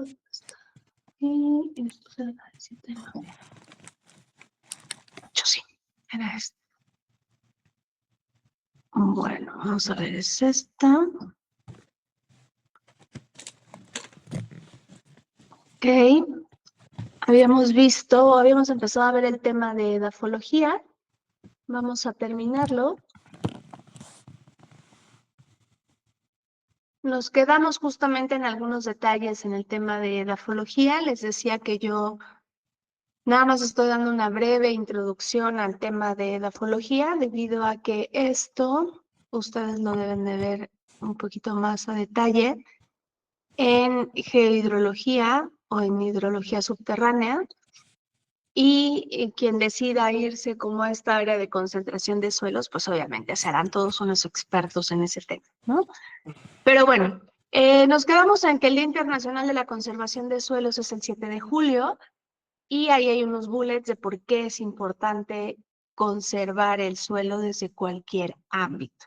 esto está aquí, esto será el 7 de noviembre. Sí, era esto. Bueno, vamos a ver, es esta. Ok. Habíamos empezado a ver el tema de edafología. Vamos a terminarlo. Nos quedamos justamente en algunos detalles en el tema de edafología. Les decía que yo nada más estoy dando una breve introducción al tema de edafología, debido a que esto ustedes lo deben de ver un poquito más a detalle en geohidrología o en hidrología subterránea. Y quien decida irse como a esta área de concentración de suelos, pues obviamente serán todos unos expertos en ese tema, ¿no? Pero bueno, nos quedamos en que el Día Internacional de la Conservación de Suelos es el 7 de julio y ahí hay unos bullets de por qué es importante conservar el suelo desde cualquier ámbito.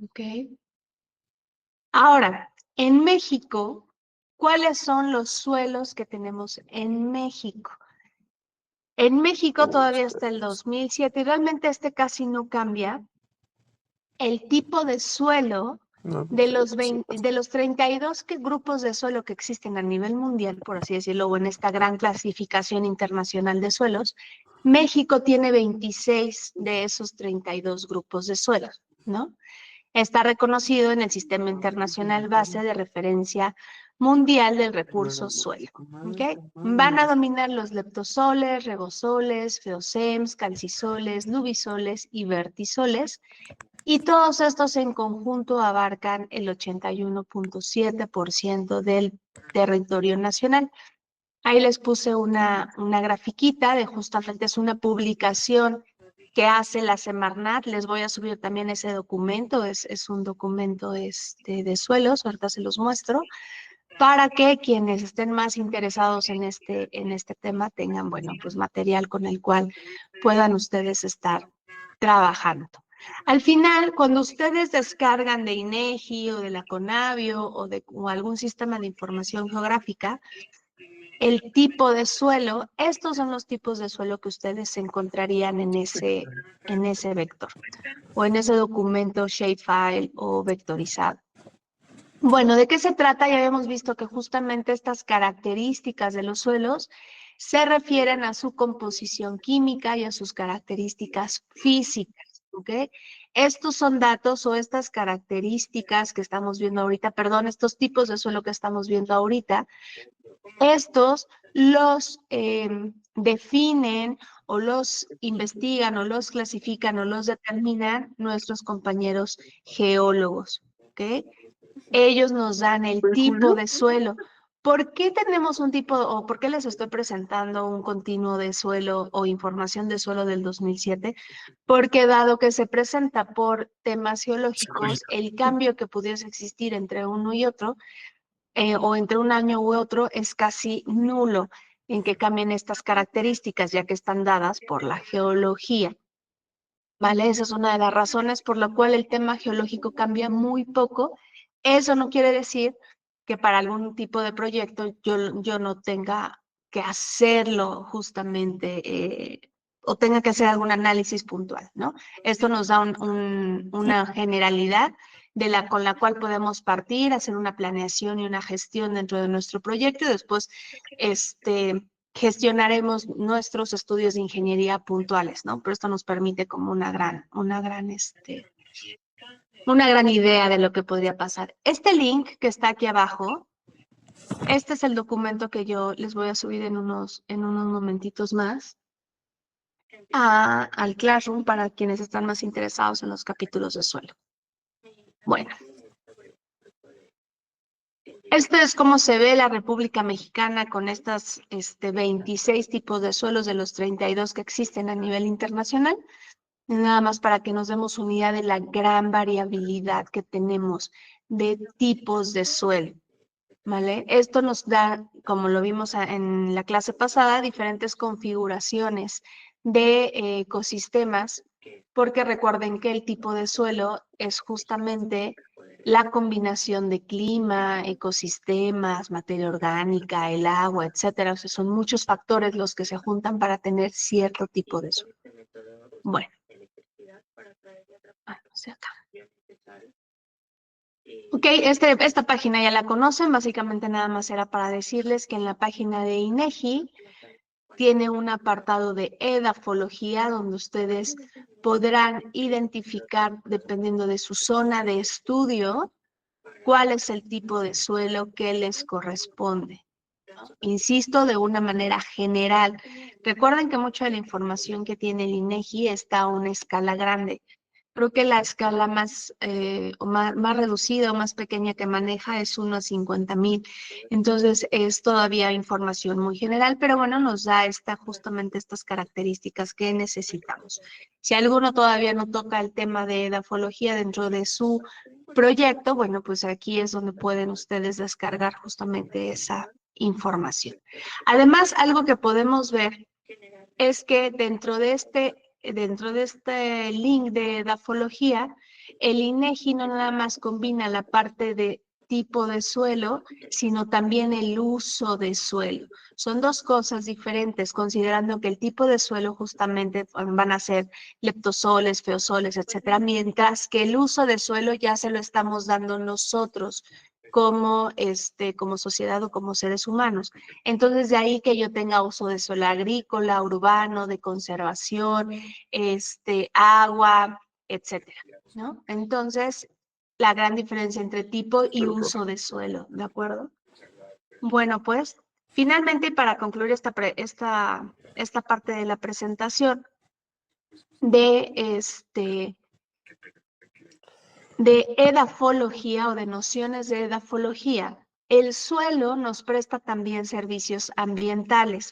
¿Ok? Ahora, en México, ¿cuáles son los suelos que tenemos en México? En México todavía hasta el 2007, y realmente casi no cambia, el tipo de suelo de los 32 grupos de suelo que existen a nivel mundial, por así decirlo, o en esta gran clasificación internacional de suelos, México tiene 26 de esos 32 grupos de suelos, ¿no? Está reconocido en el Sistema Internacional Base de Referencia Mundial del Recurso Suelo. ¿Okay? Van a dominar los leptosoles, regosoles, feocems, calcisoles, lubisoles y vertisoles, y todos estos en conjunto abarcan el 81.7% del territorio nacional. Ahí les puse una grafiquita de justamente es una publicación que hace la Semarnat. Les voy a subir también ese documento, es un documento de suelos, ahorita se los muestro, para que quienes estén más interesados en este tema tengan, bueno, pues material con el cual puedan ustedes estar trabajando. Al final, cuando ustedes descargan de INEGI o de la CONABIO o algún sistema de información geográfica, el tipo de suelo, estos son los tipos de suelo que ustedes encontrarían en ese vector o en ese documento shapefile o vectorizado. Bueno, ¿de qué se trata? Ya habíamos visto que justamente estas características de los suelos se refieren a su composición química y a sus características físicas, ¿ok? Estos son datos o estas características que estamos viendo ahorita, perdón, estos tipos de suelo que estamos viendo ahorita, estos los definen o los investigan o los clasifican o los determinan nuestros compañeros geólogos, ¿ok? Ellos nos dan el tipo de suelo. ¿Por qué tenemos un tipo o por qué les estoy presentando un continuo de suelo o información de suelo del 2007? Porque dado que se presenta por temas geológicos, el cambio que pudiese existir entre uno y otro, o entre un año u otro, es casi nulo en que cambien estas características, ya que están dadas por la geología. ¿Vale? Esa es una de las razones por la cual el tema geológico cambia muy poco. Eso no quiere decir que para algún tipo de proyecto yo no tenga que hacerlo justamente o tenga que hacer algún análisis puntual, ¿no? Esto nos da una generalidad con la cual podemos partir, hacer una planeación y una gestión dentro de nuestro proyecto y después gestionaremos nuestros estudios de ingeniería puntuales, ¿no? Pero esto nos permite como una gran idea de lo que podría pasar. Este link que está aquí abajo, este es el documento que yo les voy a subir en unos momentitos más al Classroom para quienes están más interesados en los capítulos de suelo. Bueno. Esto es cómo se ve la República Mexicana con estas 26 tipos de suelos de los 32 que existen a nivel internacional. Nada más para que nos demos una idea de la gran variabilidad que tenemos de tipos de suelo, ¿vale? Esto nos da, como lo vimos en la clase pasada, diferentes configuraciones de ecosistemas porque recuerden que el tipo de suelo es justamente la combinación de clima, ecosistemas, materia orgánica, el agua, etcétera. O sea, son muchos factores los que se juntan para tener cierto tipo de suelo. Bueno. Ah, no sé acá. Ok, esta página ya la conocen, básicamente nada más era para decirles que en la página de INEGI tiene un apartado de edafología donde ustedes podrán identificar, dependiendo de su zona de estudio, cuál es el tipo de suelo que les corresponde. Insisto, de una manera general. Recuerden que mucha de la información que tiene el INEGI está a una escala grande. Creo que la escala más reducida o más pequeña que maneja es 1 a 50,000. Entonces es todavía información muy general, pero bueno, nos da justamente estas características que necesitamos. Si alguno todavía no toca el tema de edafología dentro de su proyecto, bueno, pues aquí es donde pueden ustedes descargar justamente esa información. Además, algo que podemos ver es que dentro de este link de edafología, el INEGI no nada más combina la parte de tipo de suelo, sino también el uso de suelo. Son dos cosas diferentes, considerando que el tipo de suelo justamente van a ser leptosoles, feosoles, etcétera, mientras que el uso de suelo ya se lo estamos dando nosotros como sociedad o como seres humanos. Entonces, de ahí que yo tenga uso de suelo agrícola, urbano, de conservación, agua, etcétera, ¿no? Entonces, la gran diferencia entre tipo y uso de suelo, ¿de acuerdo? Bueno, pues, finalmente, para concluir esta parte de la presentación de edafología o de nociones de edafología, el suelo nos presta también servicios ambientales.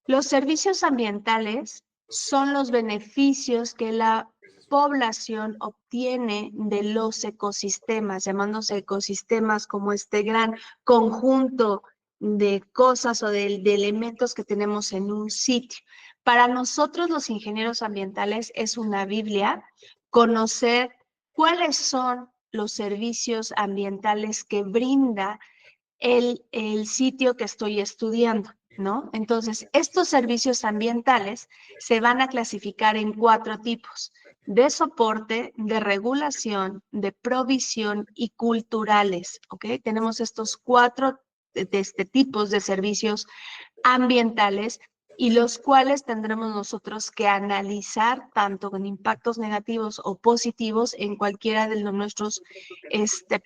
Los servicios ambientales son los beneficios que la población obtiene de los ecosistemas, llamándose ecosistemas como este gran conjunto de cosas o de elementos que tenemos en un sitio. Para nosotros los ingenieros ambientales es una Biblia conocer cuáles son los servicios ambientales que brinda el sitio que estoy estudiando, ¿no? Entonces, estos servicios ambientales se van a clasificar en 4 tipos: de soporte, de regulación, de provisión y culturales, ¿ok? Tenemos estos 4 tipos de servicios ambientales y los cuales tendremos nosotros que analizar tanto con impactos negativos o positivos en cualquiera de nuestros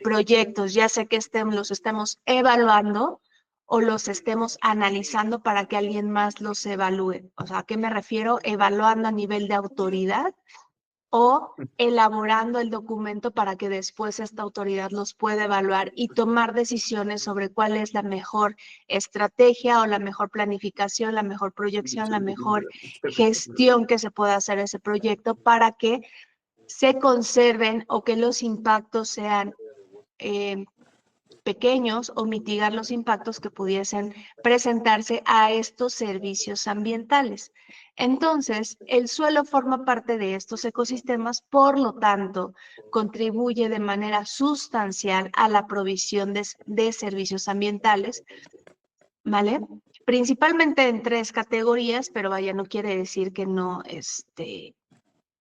proyectos, ya sea que los estemos evaluando o los estemos analizando para que alguien más los evalúe. O sea, ¿a qué me refiero? Evaluando a nivel de autoridad o elaborando el documento para que después esta autoridad los pueda evaluar y tomar decisiones sobre cuál es la mejor estrategia o la mejor planificación, la mejor proyección, la mejor gestión que se pueda hacer ese proyecto para que se conserven o que los impactos sean pequeños o mitigar los impactos que pudiesen presentarse a estos servicios ambientales. Entonces, el suelo forma parte de estos ecosistemas, por lo tanto, contribuye de manera sustancial a la provisión de servicios ambientales, ¿vale? Principalmente en 3 categorías, pero vaya, no quiere decir que no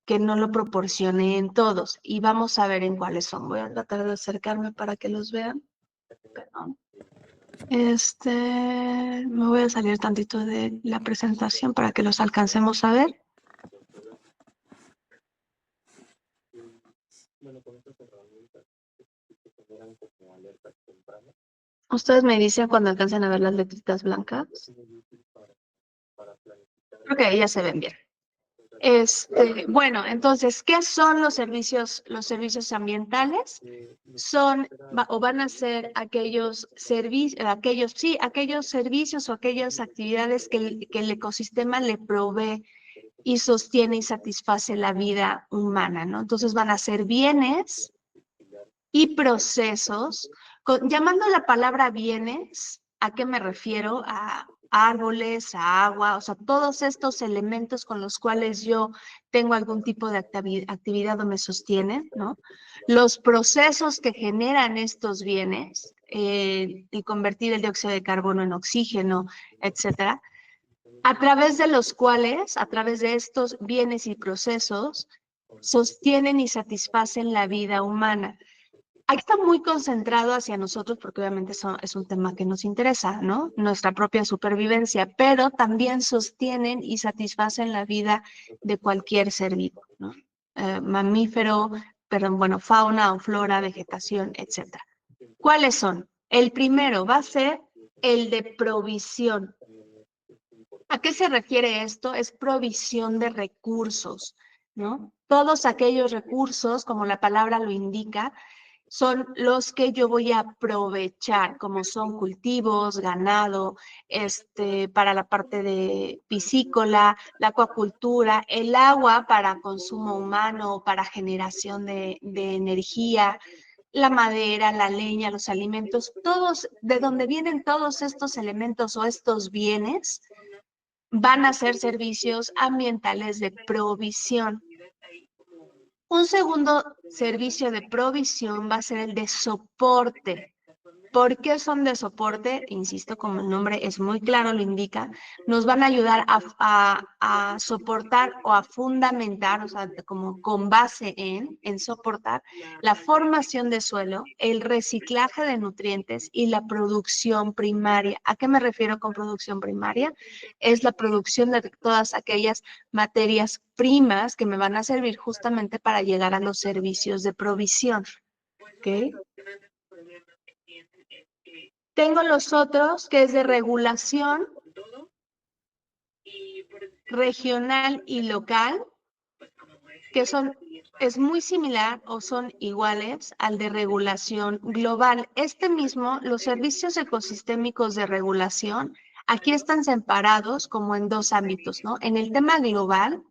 lo proporcione en todos. Y vamos a ver en cuáles son. Voy a tratar de acercarme para que los vean. Perdón. Me voy a salir tantito de la presentación para que los alcancemos a ver. Ustedes me dicen cuando alcancen a ver las letritas blancas. Creo que ahí ya se ven bien. Bueno, entonces, ¿qué son los servicios ambientales? Van a ser aquellos servicios o aquellas actividades que el ecosistema le provee y sostiene y satisface la vida humana, ¿no? Entonces van a ser bienes y procesos. Llamando la palabra bienes, ¿a qué me refiero? árboles, a agua, o sea, todos estos elementos con los cuales yo tengo algún tipo de actividad o me sostienen, ¿no? Los procesos que generan estos bienes, y convertir el dióxido de carbono en oxígeno, etcétera, a través de los cuales, a través de estos bienes y procesos, sostienen y satisfacen la vida humana. Aquí está muy concentrado hacia nosotros porque obviamente eso es un tema que nos interesa, ¿no? Nuestra propia supervivencia, pero también sostienen y satisfacen la vida de cualquier ser vivo, ¿no? Mamífero, perdón, bueno, fauna o flora, vegetación, etcétera. ¿Cuáles son? El primero va a ser el de provisión. ¿A qué se refiere esto? Es provisión de recursos, ¿no? Todos aquellos recursos, como la palabra lo indica, son los que yo voy a aprovechar, como son cultivos, ganado, para la parte de piscícola, la acuacultura, el agua para consumo humano, para generación de energía, la madera, la leña, los alimentos, todos, de donde vienen todos estos elementos o estos bienes, van a ser servicios ambientales de provisión. Un segundo servicio de provisión va a ser el de soporte. ¿Por qué son de soporte? Insisto, como el nombre es muy claro, lo indica, nos van a ayudar a soportar o a fundamentar, o sea, como con base en soportar la formación de suelo, el reciclaje de nutrientes y la producción primaria. ¿A qué me refiero con producción primaria? Es la producción de todas aquellas materias primas que me van a servir justamente para llegar a los servicios de provisión. ¿Ok? Tengo los otros, que es de regulación regional y local, que es muy similar o son iguales al de regulación global. Este mismo, los servicios ecosistémicos de regulación, aquí están separados como en dos ámbitos, ¿no? En el tema global,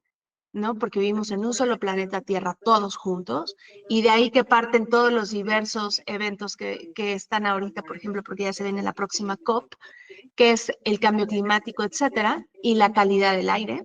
¿no? Porque vivimos en un solo planeta Tierra, todos juntos, y de ahí que parten todos los diversos eventos que están ahorita, por ejemplo, porque ya se viene la próxima COP, que es el cambio climático, etcétera, y la calidad del aire.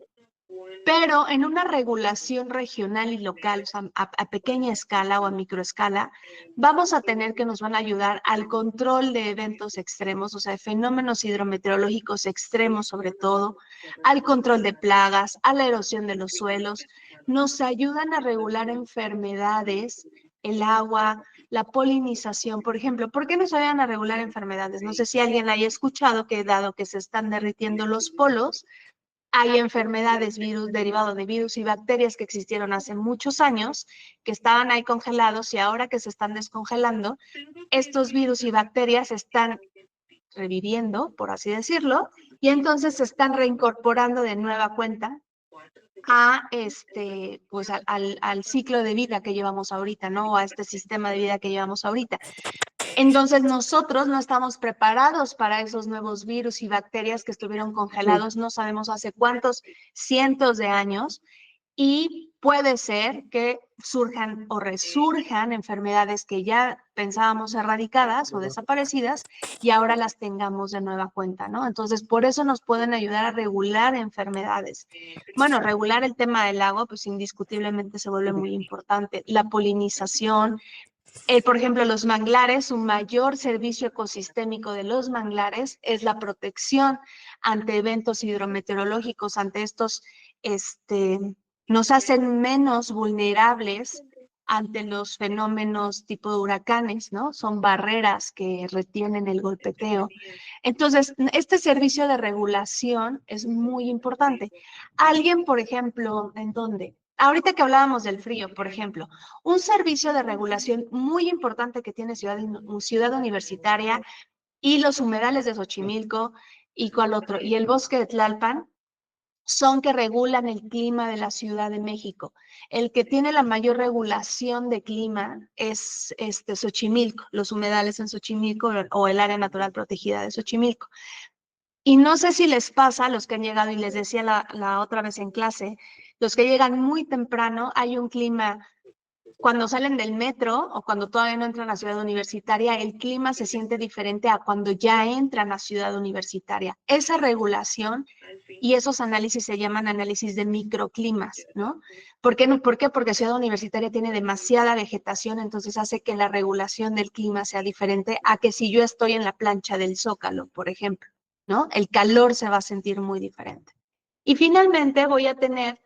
Pero en una regulación regional y local, o sea, a pequeña escala o a microescala, vamos a tener que nos van a ayudar al control de eventos extremos, o sea, de fenómenos hidrometeorológicos extremos sobre todo, al control de plagas, a la erosión de los suelos, nos ayudan a regular enfermedades, el agua, la polinización, por ejemplo. ¿Por qué nos ayudan a regular enfermedades? No sé si alguien haya escuchado que dado que se están derritiendo los polos, hay enfermedades, virus derivados de virus y bacterias que existieron hace muchos años, que estaban ahí congelados y ahora que se están descongelando, estos virus y bacterias están reviviendo, por así decirlo, y entonces se están reincorporando de nueva cuenta a pues al ciclo de vida que llevamos ahorita, ¿no? A este sistema de vida que llevamos ahorita. Entonces nosotros no estamos preparados para esos nuevos virus y bacterias que estuvieron congelados, no sabemos hace cuántos cientos de años, y puede ser que surjan o resurjan enfermedades que ya pensábamos erradicadas o desaparecidas y ahora las tengamos de nueva cuenta, ¿no? Entonces, por eso nos pueden ayudar a regular enfermedades. Bueno, regular el tema del agua, pues indiscutiblemente se vuelve muy importante. La polinización, por ejemplo, los manglares, un mayor servicio ecosistémico de los manglares es la protección ante eventos hidrometeorológicos, ante estos, nos hacen menos vulnerables ante los fenómenos tipo de huracanes, ¿no? Son barreras que retienen el golpeteo. Entonces, este servicio de regulación es muy importante. Alguien, por ejemplo, ¿en dónde? Ahorita que hablábamos del frío, por ejemplo, un servicio de regulación muy importante que tiene Ciudad Universitaria y los humedales de Xochimilco y cuál otro, y el bosque de Tlalpan, son que regulan el clima de la Ciudad de México. El que tiene la mayor regulación de clima es Xochimilco, los humedales en Xochimilco o el área natural protegida de Xochimilco. Y no sé si les pasa a los que han llegado, y les decía la otra vez en clase, los que llegan muy temprano, hay un clima cuando salen del metro o cuando todavía no entran a Ciudad Universitaria, el clima se siente diferente a cuando ya entran a Ciudad Universitaria. Esa regulación y esos análisis se llaman análisis de microclimas, ¿no? ¿Por qué? ¿Por qué? Porque Ciudad Universitaria tiene demasiada vegetación, entonces hace que la regulación del clima sea diferente a que si yo estoy en la plancha del Zócalo, por ejemplo, ¿no? El calor se va a sentir muy diferente. Y finalmente voy a tener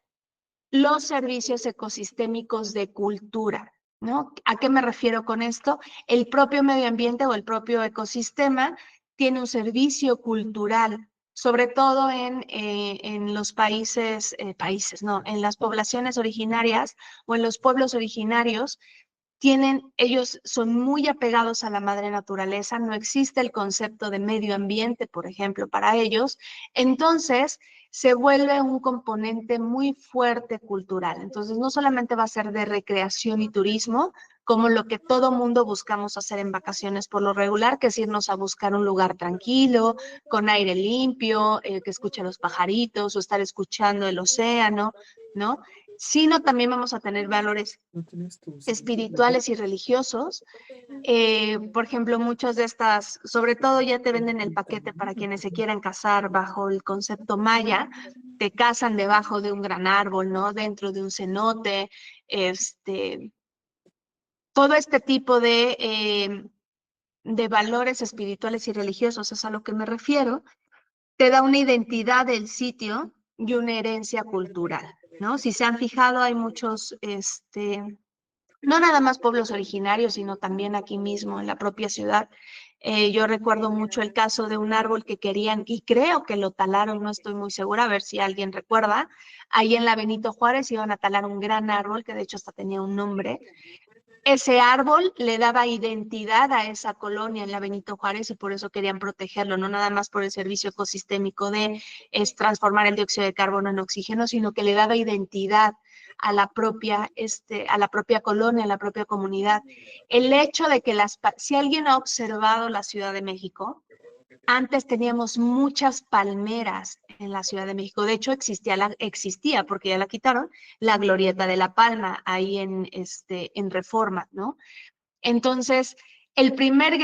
los servicios ecosistémicos de cultura, ¿no? ¿A qué me refiero con esto? El propio medio ambiente o el propio ecosistema tiene un servicio cultural, sobre todo en los países, no, en las poblaciones originarias o en los pueblos originarios. Ellos son muy apegados a la madre naturaleza, no existe el concepto de medio ambiente, por ejemplo, para ellos. Entonces, se vuelve un componente muy fuerte cultural. Entonces, no solamente va a ser de recreación y turismo, como lo que todo mundo buscamos hacer en vacaciones por lo regular, que es irnos a buscar un lugar tranquilo, con aire limpio, que escuche los pajaritos o estar escuchando el océano, ¿no? Sino también vamos a tener valores espirituales y religiosos. Por ejemplo, muchas de estas, sobre todo ya te venden el paquete para quienes se quieran casar bajo el concepto maya, te casan debajo de un gran árbol, ¿no? Dentro de un cenote, todo este tipo de valores espirituales y religiosos es a lo que me refiero. Te da una identidad del sitio y una herencia cultural, ¿no? Si se han fijado, hay muchos, no nada más pueblos originarios, sino también aquí mismo en la propia ciudad. Yo recuerdo mucho el caso de un árbol que querían, y creo que lo talaron, no estoy muy segura, a ver si alguien recuerda. Ahí en la Benito Juárez iban a talar un gran árbol, que de hecho hasta tenía un nombre. Ese árbol le daba identidad a esa colonia en la Benito Juárez y por eso querían protegerlo, no nada más por el servicio ecosistémico de transformar el dióxido de carbono en oxígeno, sino que le daba identidad a la propia colonia, a la propia comunidad. El hecho de que si alguien ha observado la Ciudad de México, antes teníamos muchas palmeras en la Ciudad de México. De hecho, existía, porque ya la quitaron, la Glorieta de la Palma, ahí en Reforma, ¿no? Entonces, la primera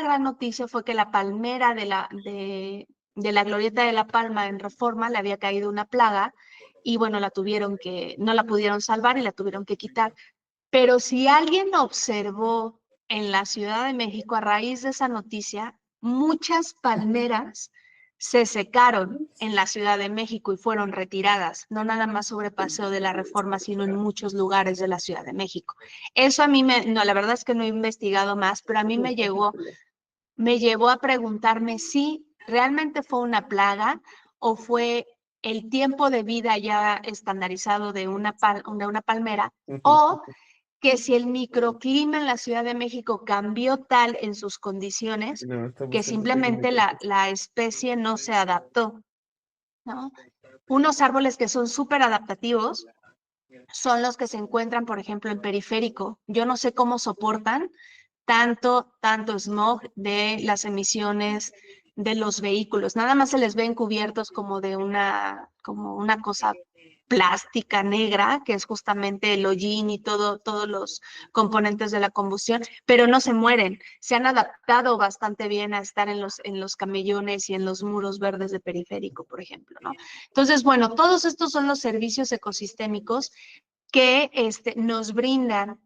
gran noticia fue que la palmera de la Glorieta de la Palma en Reforma le había caído una plaga y bueno, no la pudieron salvar y la tuvieron que quitar. Pero si alguien observó en la Ciudad de México a raíz de esa noticia, muchas palmeras se secaron en la Ciudad de México y fueron retiradas, no nada más sobre Paseo de la Reforma, sino en muchos lugares de la Ciudad de México. Eso a mí no, la verdad es que no he investigado más, pero a mí me llevó a preguntarme si realmente fue una plaga o fue el tiempo de vida ya estandarizado de una palmera, o que si el microclima en la Ciudad de México cambió tal en sus condiciones que simplemente la especie no se adaptó, ¿no? Unos árboles que son súper adaptativos son los que se encuentran, por ejemplo, en periférico. Yo no sé cómo soportan tanto smog de las emisiones de los vehículos. Nada más se les ven cubiertos como una cosa plástica negra, que es justamente el hollín y todos los componentes de la combustión, pero no se mueren. Se han adaptado bastante bien a estar en los camellones y en los muros verdes de periférico, por ejemplo, ¿no? Entonces, bueno, todos estos son los servicios ecosistémicos que nos brindan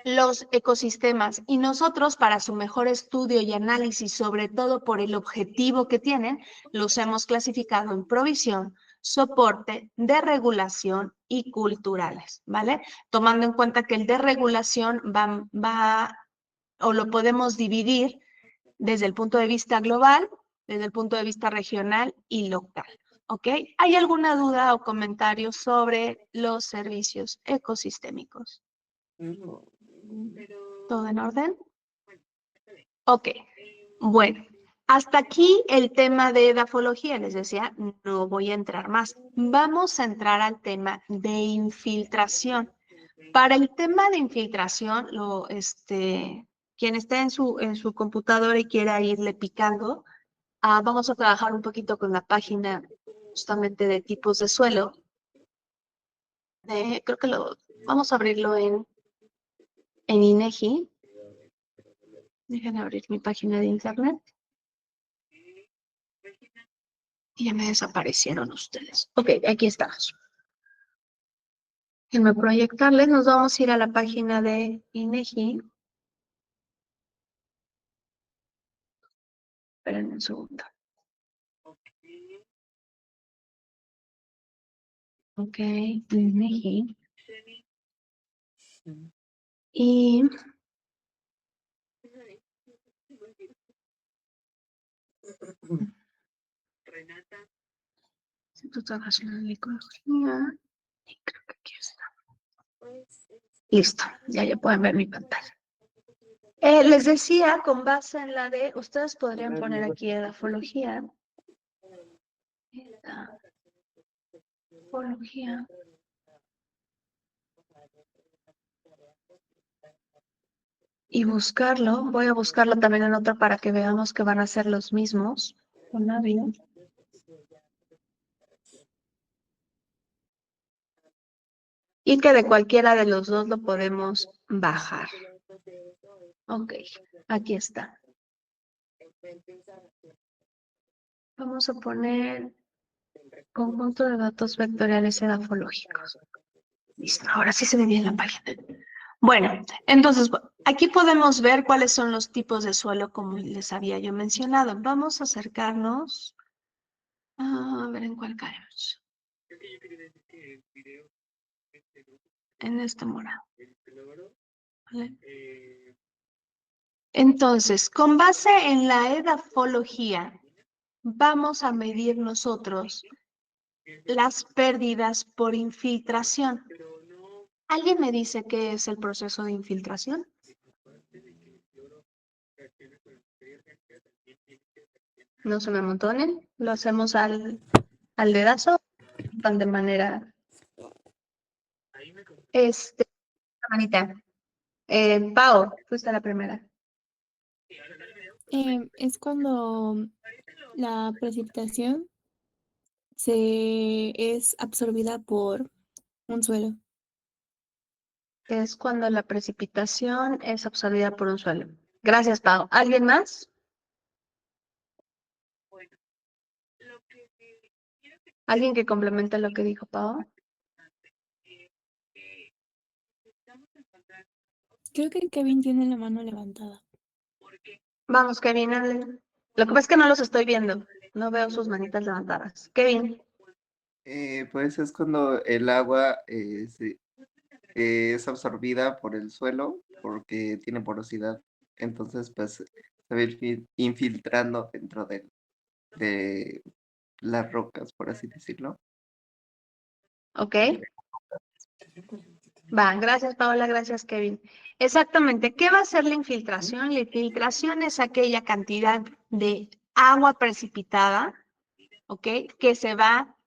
los ecosistemas y nosotros para su mejor estudio y análisis, sobre todo por el objetivo que tienen, los hemos clasificado en provisión, soporte, de regulación y culturales, ¿vale? Tomando en cuenta que el de regulación va o lo podemos dividir desde el punto de vista global, desde el punto de vista regional y local, ¿ok? ¿Hay alguna duda o comentario sobre los servicios ecosistémicos? ¿Todo en orden? Ok, bueno, hasta aquí el tema de edafología, les decía, no voy a entrar más. Vamos a entrar al tema de infiltración. Para el tema de infiltración, quien esté en su computadora y quiera irle picando, vamos a trabajar un poquito con la página justamente de tipos de suelo. Creo que Vamos a abrirlo en INEGI. Déjenme abrir mi página de internet. Y ya me desaparecieron ustedes. Ok, aquí estamos. Déjenme proyectarles. Nos vamos a ir a la página de INEGI. Esperen un segundo. Ok, INEGI. Y Instituto Nacional de Ecología. Y creo que aquí está. Listo, ya pueden ver mi pantalla. Les decía, con base en la de, ustedes podrían poner aquí edafología. Edafología. Y buscarlo. Voy a buscarlo también en otra para que veamos que van a ser los mismos. Con Avio. Y que de cualquiera de los dos lo podemos bajar. Ok, aquí está. Vamos a poner conjunto de datos vectoriales edafológicos. Listo, ahora sí se ve bien la página. Bueno, entonces aquí podemos ver cuáles son los tipos de suelo como les había yo mencionado. Vamos a acercarnos a ver en cuál caemos. En este morado. ¿Vale? Entonces, con base en la edafología, vamos a medir nosotros las pérdidas por infiltración. ¿Alguien me dice qué es el proceso de infiltración? No se me amontonen, lo hacemos al dedazo, van de manera, manita. Pau, fuiste la primera. Es cuando la precipitación es absorbida por un suelo. Es cuando la precipitación es absorbida por un suelo. Gracias, Pau. ¿Alguien más? ¿Alguien que complemente lo que dijo Pau? Creo que Kevin tiene la mano levantada. Vamos, Kevin, hable. Lo que pasa es que no los estoy viendo. No veo sus manitas levantadas. Kevin. Pues es cuando el agua es absorbida por el suelo porque tiene porosidad. Entonces, pues se va a ir infiltrando dentro de las rocas, por así decirlo. ¿Ok? Va, gracias Paola, gracias Kevin. Exactamente, ¿qué va a ser la infiltración? La infiltración es aquella cantidad de agua precipitada, ¿ok? Que se va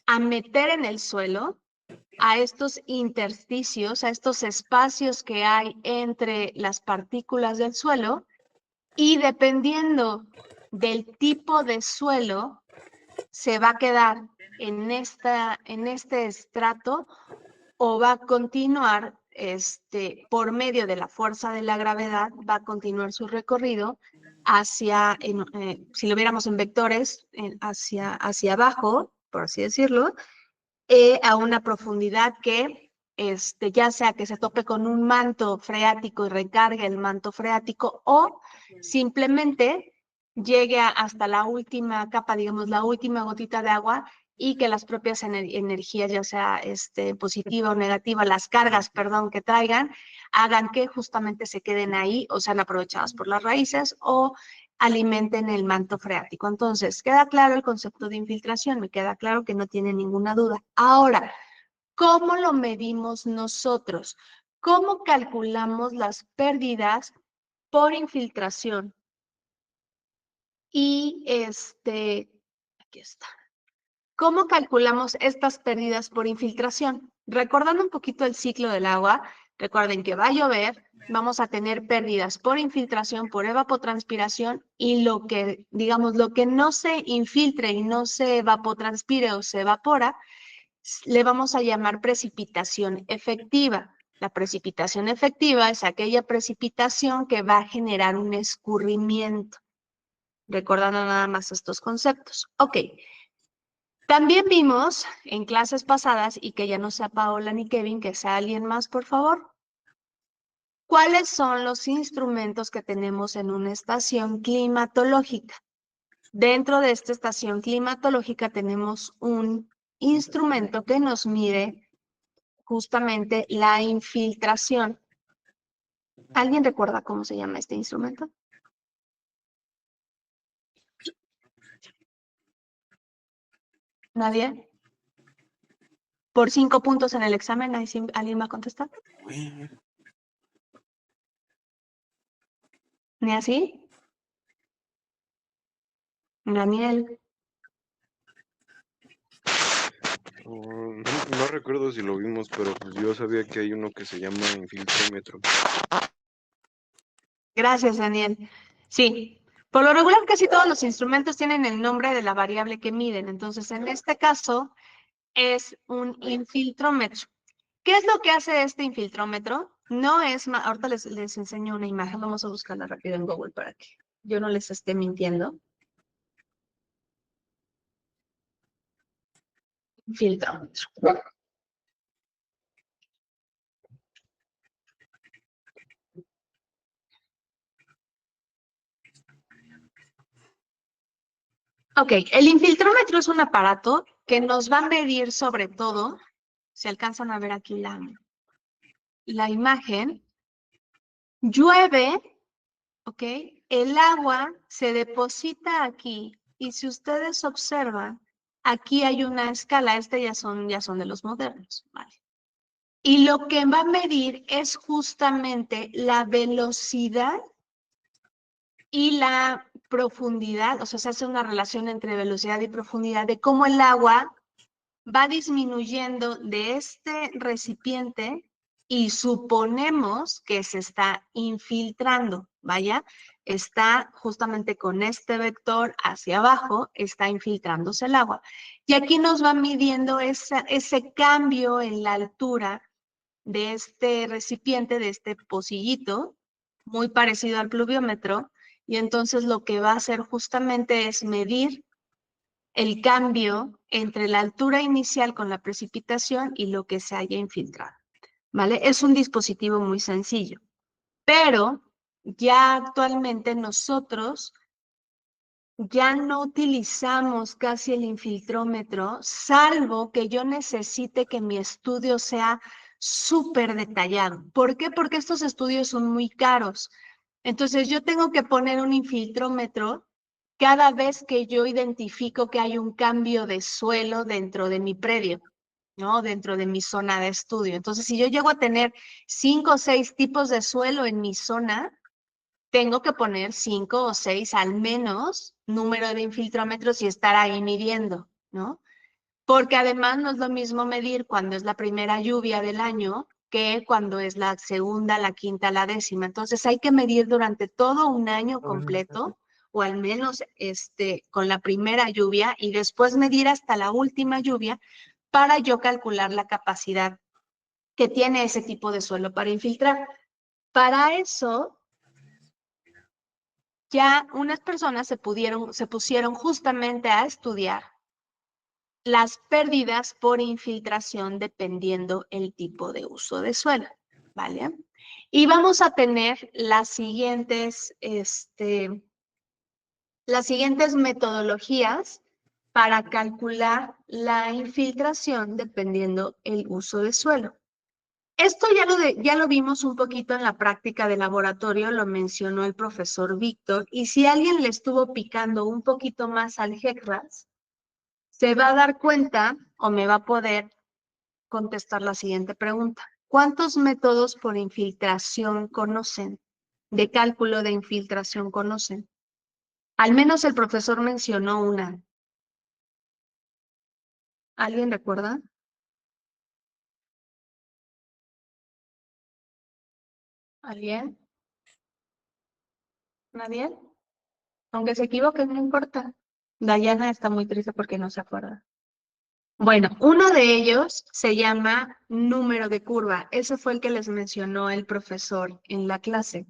a meter en el suelo, a estos intersticios, a estos espacios que hay entre las partículas del suelo, y dependiendo del tipo de suelo, se va a quedar en este estrato o va a continuar por medio de la fuerza de la gravedad, va a continuar su recorrido hacia, si lo viéramos en vectores, hacia abajo, por así decirlo, a una profundidad que ya sea que se tope con un manto freático y recargue el manto freático o simplemente llegue hasta la última capa, digamos, la última gotita de agua y que las propias energías, ya sea positiva o negativa, las cargas, perdón, que traigan, hagan que justamente se queden ahí o sean aprovechadas por las raíces o alimenten el manto freático. Entonces, queda claro el concepto de infiltración, me queda claro que no tiene ninguna duda. Ahora, ¿cómo lo medimos nosotros? ¿Cómo calculamos las pérdidas por infiltración? Y aquí está. ¿Cómo calculamos estas pérdidas por infiltración? Recordando un poquito el ciclo del agua, recuerden que va a llover, vamos a tener pérdidas por infiltración, por evapotranspiración y lo que no se infiltre y no se evapotranspire o se evapora, le vamos a llamar precipitación efectiva. La precipitación efectiva es aquella precipitación que va a generar un escurrimiento. Recordando nada más estos conceptos. Ok. También vimos en clases pasadas, y que ya no sea Paola ni Kevin, que sea alguien más, por favor. ¿Cuáles son los instrumentos que tenemos en una estación climatológica? Dentro de esta estación climatológica tenemos un instrumento que nos mide justamente la infiltración. ¿Alguien recuerda cómo se llama este instrumento? ¿Nadie? Por 5 puntos en el examen, ¿alguien va a contestar? ¿Ni así? Daniel. No recuerdo si lo vimos, pero pues yo sabía que hay uno que se llama infiltrómetro. Gracias, Daniel. Sí, por lo regular casi todos los instrumentos tienen el nombre de la variable que miden. Entonces, en este caso es un infiltrómetro. ¿Qué es lo que hace este infiltrómetro? No es más, ahorita les enseño una imagen, vamos a buscarla rápido en Google para que yo no les esté mintiendo. Infiltrómetro. Ok, el infiltrómetro es un aparato que nos va a medir sobre todo, si alcanzan a ver aquí la imagen, llueve, ok, el agua se deposita aquí y si ustedes observan, aquí hay una escala, ya son de los modernos, ¿vale? Y lo que va a medir es justamente la velocidad y la profundidad, o sea, se hace una relación entre velocidad y profundidad de cómo el agua va disminuyendo de este recipiente y suponemos que se está infiltrando, vaya, está justamente con este vector hacia abajo, está infiltrándose el agua. Y aquí nos va midiendo ese cambio en la altura de este recipiente, de este pocillito, muy parecido al pluviómetro, y entonces lo que va a hacer justamente es medir el cambio entre la altura inicial con la precipitación y lo que se haya infiltrado, ¿vale? Es un dispositivo muy sencillo, pero ya actualmente nosotros ya no utilizamos casi el infiltrómetro, salvo que yo necesite que mi estudio sea súper detallado. ¿Por qué? Porque estos estudios son muy caros. Entonces yo tengo que poner un infiltrómetro cada vez que yo identifico que hay un cambio de suelo dentro de mi predio, ¿no? Dentro de mi zona de estudio. Entonces, si yo llego a tener 5 o 6 tipos de suelo en mi zona, tengo que poner 5 o 6 al menos número de infiltrómetros y estar ahí midiendo, ¿no? Porque además no es lo mismo medir cuando es la primera lluvia del año que cuando es la segunda, la quinta, la décima. Entonces hay que medir durante todo un año completo, o al menos con la primera lluvia, y después medir hasta la última lluvia para yo calcular la capacidad que tiene ese tipo de suelo para infiltrar. Para eso, ya unas personas se pusieron justamente a estudiar las pérdidas por infiltración dependiendo el tipo de uso de suelo, ¿vale? Y vamos a tener las siguientes metodologías para calcular la infiltración dependiendo el uso de suelo. Esto ya lo vimos un poquito en la práctica de laboratorio, lo mencionó el profesor Víctor, y si alguien le estuvo picando un poquito más al GECRAS, se va a dar cuenta o me va a poder contestar la siguiente pregunta. ¿Cuántos métodos por infiltración conocen? De cálculo de infiltración conocen. Al menos el profesor mencionó una. ¿Alguien recuerda? ¿Alguien? ¿Nadie? Aunque se equivoque, no importa. Dayana está muy triste porque no se acuerda. Bueno, uno de ellos se llama número de curva. Ese fue el que les mencionó el profesor en la clase.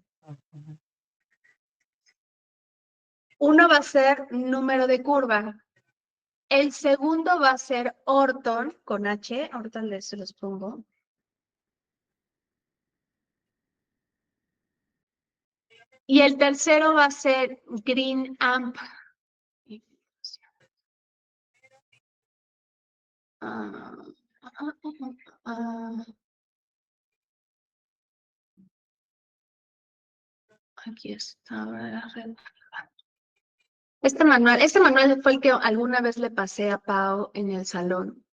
Uno va a ser número de curva. El segundo va a ser Orton con H. Ahorita se los pongo. Y el tercero va a ser Green Amp. Aquí está. Este manual fue el que alguna vez le pasé a Pau en el salón.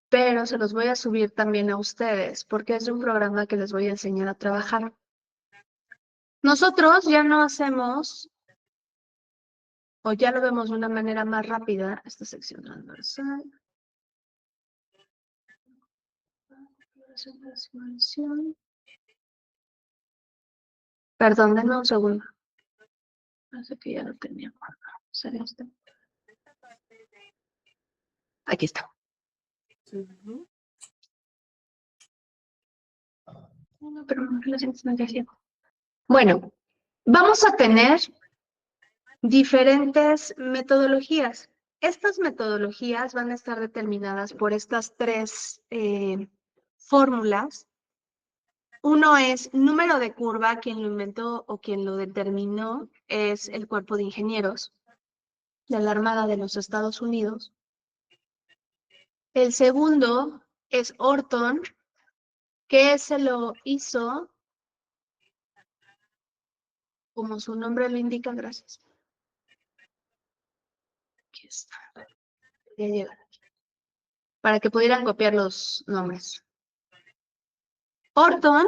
Pero se los voy a subir también a ustedes porque es un programa que les voy a enseñar a trabajar. Nosotros ya no hacemos, o ya lo vemos de una manera más rápida, esta sección transversal. Perdón, denme un segundo. Parece que ya lo tenía. ¿Sería este? Aquí está. No, pero no lo siento, no es cierto. Bueno, vamos a tener diferentes metodologías. Estas metodologías van a estar determinadas por estas tres fórmulas. Uno es número de curva, quien lo inventó o quien lo determinó es el Cuerpo de Ingenieros de la Armada de los Estados Unidos. El segundo es Orton, que se lo hizo, como su nombre lo indica, gracias. Aquí está. Ya llega. Para que pudieran copiar los nombres. Orton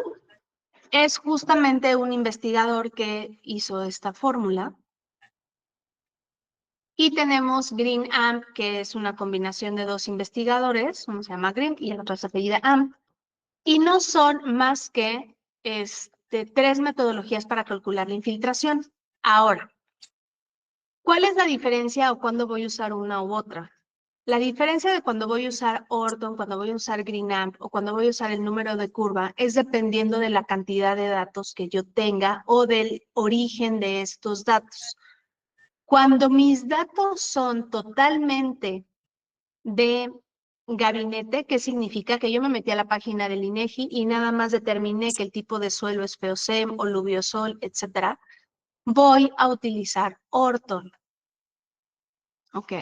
es justamente un investigador que hizo esta fórmula. Y tenemos Green Amp, que es una combinación de dos investigadores, uno se llama Green y el otro se apellida Amp, y no son más que tres metodologías para calcular la infiltración. Ahora, ¿cuál es la diferencia o cuándo voy a usar una u otra? La diferencia de cuando voy a usar Orton, cuando voy a usar Green Amp o cuando voy a usar el número de curva es dependiendo de la cantidad de datos que yo tenga o del origen de estos datos. Cuando mis datos son totalmente de gabinete, ¿qué significa? Que yo me metí a la página del INEGI y nada más determiné que el tipo de suelo es feocem o luviosol, etcétera. Voy a utilizar Orton. Ok.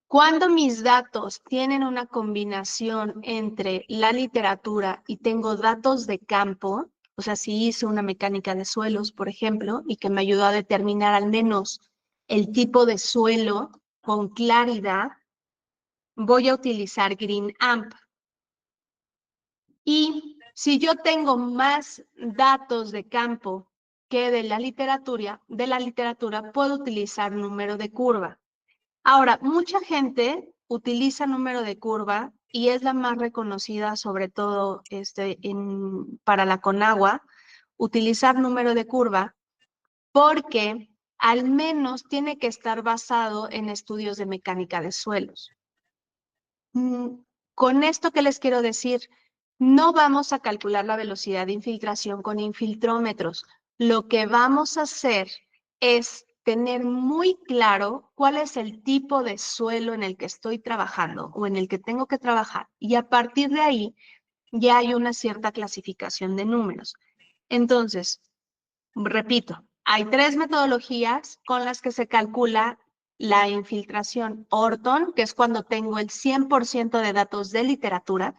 Cuando mis datos tienen una combinación entre la literatura y tengo datos de campo, o sea, si hice una mecánica de suelos, por ejemplo, y que me ayudó a determinar al menos el tipo de suelo con claridad, voy a utilizar Green Amp. Y si yo tengo más datos de campo que de la literatura, puedo utilizar número de curva. Ahora, mucha gente utiliza número de curva y es la más reconocida, sobre todo para la Conagua, utilizar número de curva porque al menos tiene que estar basado en estudios de mecánica de suelos. Con esto, ¿qué les quiero decir? No vamos a calcular la velocidad de infiltración con infiltrómetros. Lo que vamos a hacer es tener muy claro cuál es el tipo de suelo en el que estoy trabajando o en el que tengo que trabajar. Y a partir de ahí ya hay una cierta clasificación de números. Entonces, repito, hay tres metodologías con las que se calcula la infiltración. Orton, que es cuando tengo el 100% de datos de literatura.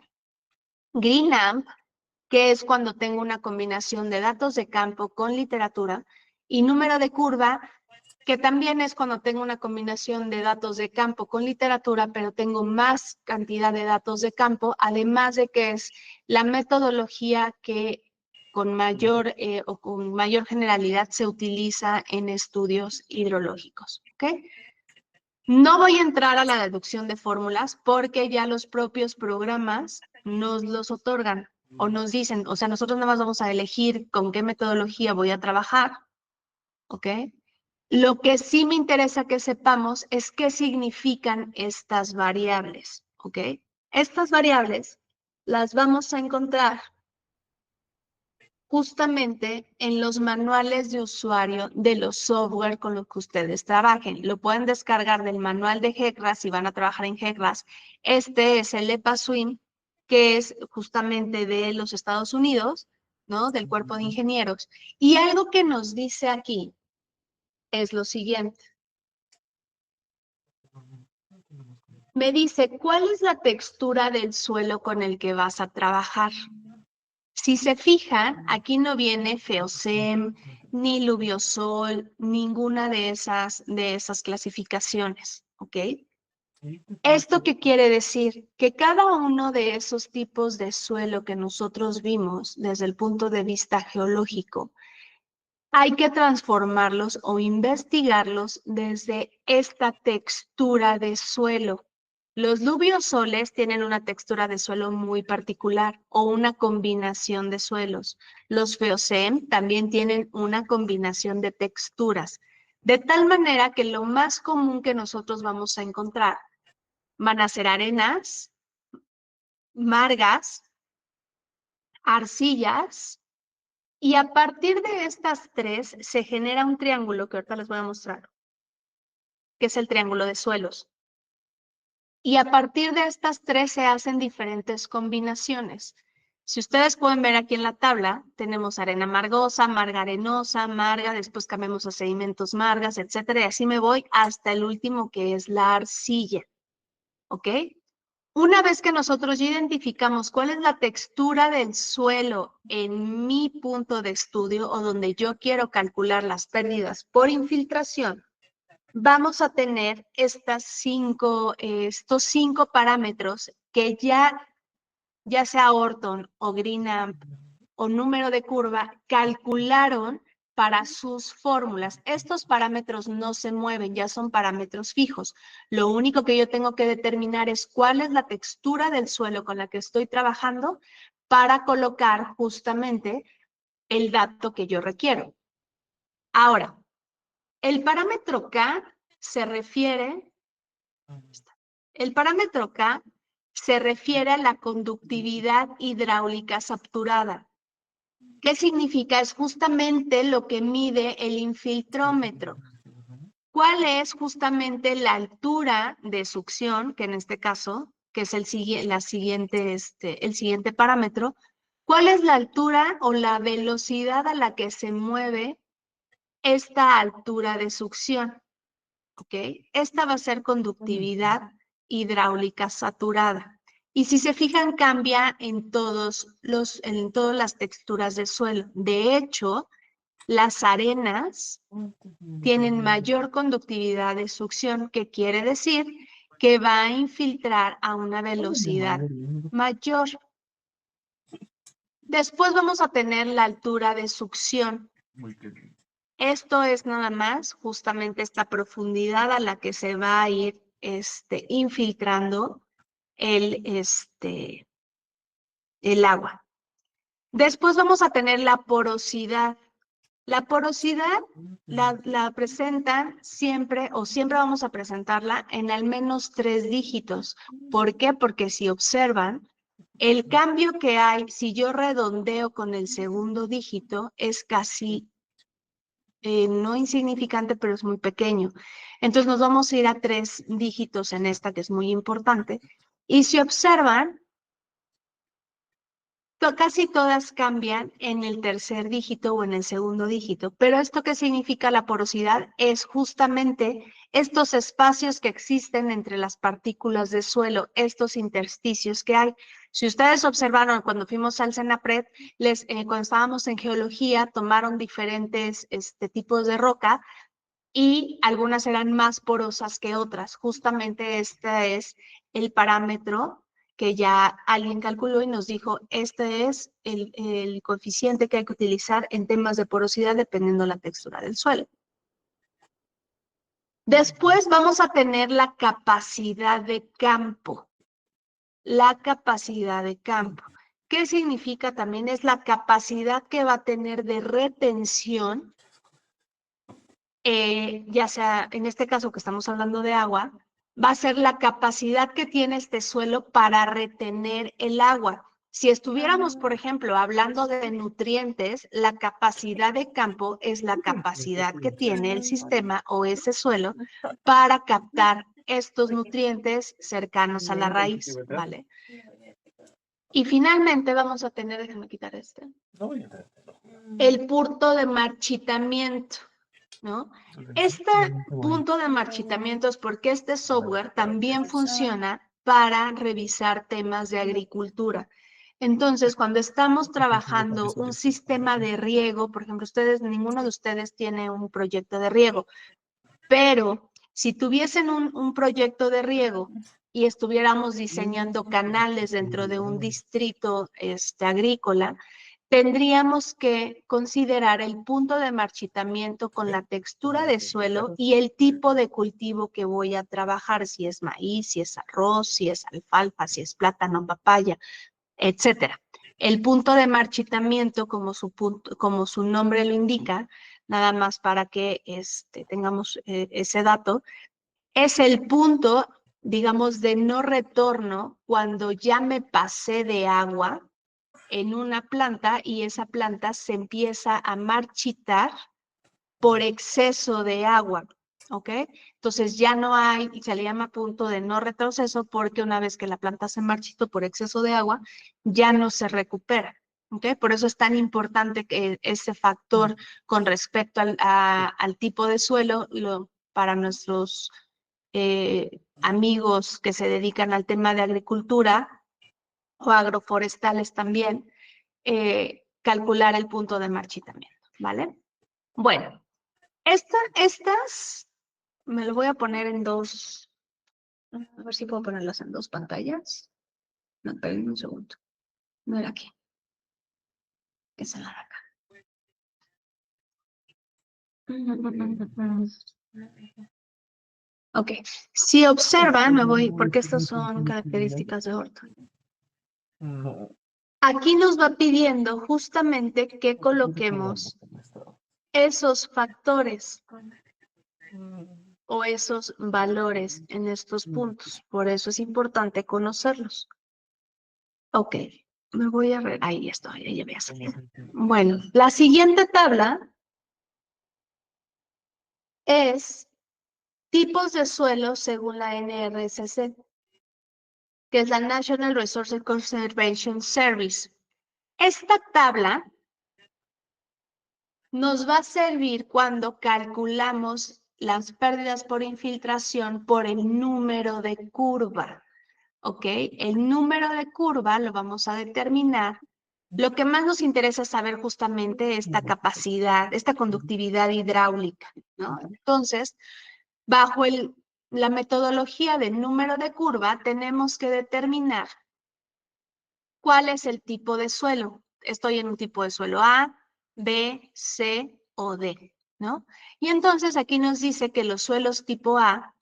Green Amp, que es cuando tengo una combinación de datos de campo con literatura. Y número de curva, que también es cuando tengo una combinación de datos de campo con literatura, pero tengo más cantidad de datos de campo, además de que es la metodología que con mayor generalidad se utiliza en estudios hidrológicos. ¿Okay? No voy a entrar a la deducción de fórmulas porque ya los propios programas nos los otorgan o nos dicen, o sea, nosotros nada más vamos a elegir con qué metodología voy a trabajar, ¿ok? Lo que sí me interesa que sepamos es qué significan estas variables, ¿ok? Estas variables las vamos a encontrar justamente en los manuales de usuario de los software con los que ustedes trabajen. Lo pueden descargar del manual de GECRAS si van a trabajar en GECRAS. Este es el EPA-SWIM, que es justamente de los Estados Unidos, ¿no? Del Cuerpo de Ingenieros. Y algo que nos dice aquí es lo siguiente. Me dice, ¿cuál es la textura del suelo con el que vas a trabajar? Si se fijan, aquí no viene FEOCEM, ni Lubiosol, ninguna de esas clasificaciones, ¿ok? ¿Esto qué quiere decir? Que cada uno de esos tipos de suelo que nosotros vimos desde el punto de vista geológico, hay que transformarlos o investigarlos desde esta textura de suelo. Los luviosoles tienen una textura de suelo muy particular o una combinación de suelos. Los feocem también tienen una combinación de texturas, de tal manera que lo más común que nosotros vamos a encontrar van a ser arenas, margas, arcillas, y a partir de estas tres se genera un triángulo que ahorita les voy a mostrar, que es el triángulo de suelos. Y a partir de estas tres se hacen diferentes combinaciones. Si ustedes pueden ver aquí en la tabla, tenemos arena margosa, marga arenosa, marga, después cambiamos a sedimentos margas, etcétera, y así me voy hasta el último que es la arcilla. ¿Ok? Una vez que nosotros ya identificamos cuál es la textura del suelo en mi punto de estudio o donde yo quiero calcular las pérdidas por infiltración, vamos a tener estos 5 parámetros que ya sea Orton o Greenamp o número de curva, calcularon para sus fórmulas. Estos parámetros no se mueven, ya son parámetros fijos. Lo único que yo tengo que determinar es cuál es la textura del suelo con la que estoy trabajando para colocar justamente el dato que yo requiero. Ahora, el parámetro K se refiere, a la conductividad hidráulica saturada. ¿Qué significa? Es justamente lo que mide el infiltrómetro. ¿Cuál es justamente la altura de succión, que en este caso, que es el siguiente parámetro? ¿Cuál es la altura o la velocidad a la que se mueve esta altura de succión? ¿Ok? Esta va a ser conductividad hidráulica saturada. Y si se fijan, cambia en todas las texturas de suelo. De hecho, las arenas tienen mayor conductividad de succión, que quiere decir que va a infiltrar a una velocidad mayor. Después vamos a tener la altura de succión. Esto es nada más justamente esta profundidad a la que se va a ir infiltrando el agua. Después vamos a tener la porosidad. La porosidad la presentan siempre, o siempre vamos a presentarla en al menos 3 dígitos. ¿Por qué? Porque si observan, el cambio que hay, si yo redondeo con el segundo dígito, es casi no insignificante, pero es muy pequeño. Entonces nos vamos a ir a 3 dígitos en esta, que es muy importante. Y si observan, casi todas cambian en el tercer dígito o en el segundo dígito. Pero ¿esto qué significa la porosidad? Es justamente estos espacios que existen entre las partículas de suelo, estos intersticios que hay. Si ustedes observaron cuando fuimos al CENAPRED, cuando estábamos en geología, tomaron diferentes tipos de roca y algunas eran más porosas que otras. Justamente este es el parámetro que ya alguien calculó y nos dijo, este es el coeficiente que hay que utilizar en temas de porosidad dependiendo de la textura del suelo. Después vamos a tener la capacidad de campo. La capacidad de campo. ¿Qué significa también? Es la capacidad que va a tener de retención ya sea en este caso que estamos hablando de agua, va a ser la capacidad que tiene este suelo para retener el agua. Si estuviéramos, por ejemplo, hablando de nutrientes, la capacidad de campo es la capacidad que tiene el sistema o ese suelo para captar estos nutrientes cercanos a la raíz, ¿vale? Y finalmente vamos a tener, déjame quitar el punto de marchitamiento, ¿no? Este punto de marchitamiento es porque este software también funciona para revisar temas de agricultura. Entonces, cuando estamos trabajando un sistema de riego, por ejemplo, ninguno de ustedes tiene un proyecto de riego, pero si tuviesen un proyecto de riego y estuviéramos diseñando canales dentro de un distrito agrícola, tendríamos que considerar el punto de marchitamiento con la textura de suelo y el tipo de cultivo que voy a trabajar, si es maíz, si es arroz, si es alfalfa, si es plátano, papaya, etcétera. El punto de marchitamiento, como su nombre lo indica, nada más para que tengamos ese dato, es el punto, digamos, de no retorno cuando ya me pasé de agua en una planta y esa planta se empieza a marchitar por exceso de agua, ¿ok? Entonces ya no hay, y se le llama punto de no retroceso porque una vez que la planta se marchitó por exceso de agua, ya no se recupera, ¿ok? Por eso es tan importante que ese factor con respecto al tipo de suelo, para nuestros amigos que se dedican al tema de agricultura o agroforestales también, calcular el punto de marchitamiento, ¿vale? Bueno, estas me lo voy a poner en dos, a ver si puedo ponerlas en dos pantallas. No, esperen un segundo. No era aquí. Es en la de acá. Ok, si observan, me voy, porque estas son características de orto. Aquí nos va pidiendo justamente que coloquemos esos factores o esos valores en estos puntos. Por eso es importante conocerlos. Ok, me voy a ver. Ahí estoy, ya voy a salir. Bueno, la siguiente tabla es tipos de suelo según la NRCC, que es la National Resource Conservation Service. Esta tabla nos va a servir cuando calculamos las pérdidas por infiltración por el número de curva. ¿Ok? El número de curva lo vamos a determinar. Lo que más nos interesa es saber justamente esta capacidad, esta conductividad hidráulica, ¿no? Entonces, bajo la metodología del número de curva, tenemos que determinar cuál es el tipo de suelo. Estoy en un tipo de suelo A, B, C o D, ¿no? Y entonces aquí nos dice que los suelos tipo A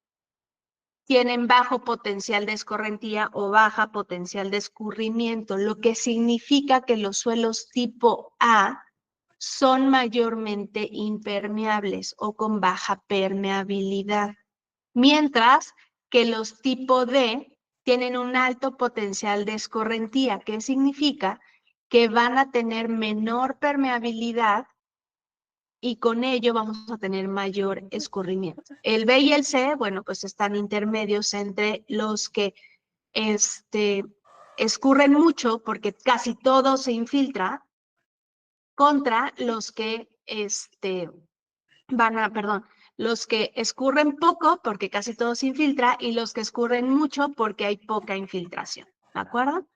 tienen bajo potencial de escorrentía o baja potencial de escurrimiento, lo que significa que los suelos tipo A son mayormente impermeables o con baja permeabilidad, mientras que los tipo D tienen un alto potencial de escorrentía, que significa que van a tener menor permeabilidad y con ello vamos a tener mayor escurrimiento. El B y el C, bueno, pues están intermedios entre los que escurren mucho porque casi todo se infiltra contra los que los que escurren poco porque casi todo se infiltra y los que escurren mucho porque hay poca infiltración, ¿de acuerdo?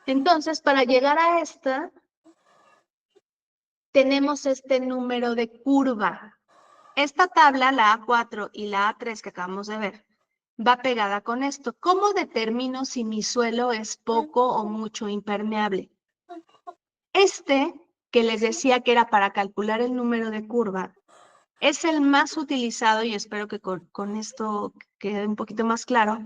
Entonces, para llegar a esta, tenemos este número de curva. Esta tabla, la A4 y la A3 que acabamos de ver, va pegada con esto. ¿Cómo determino si mi suelo es poco o mucho impermeable? Que les decía que era para calcular el número de curva, es el más utilizado y espero que con esto quede un poquito más claro,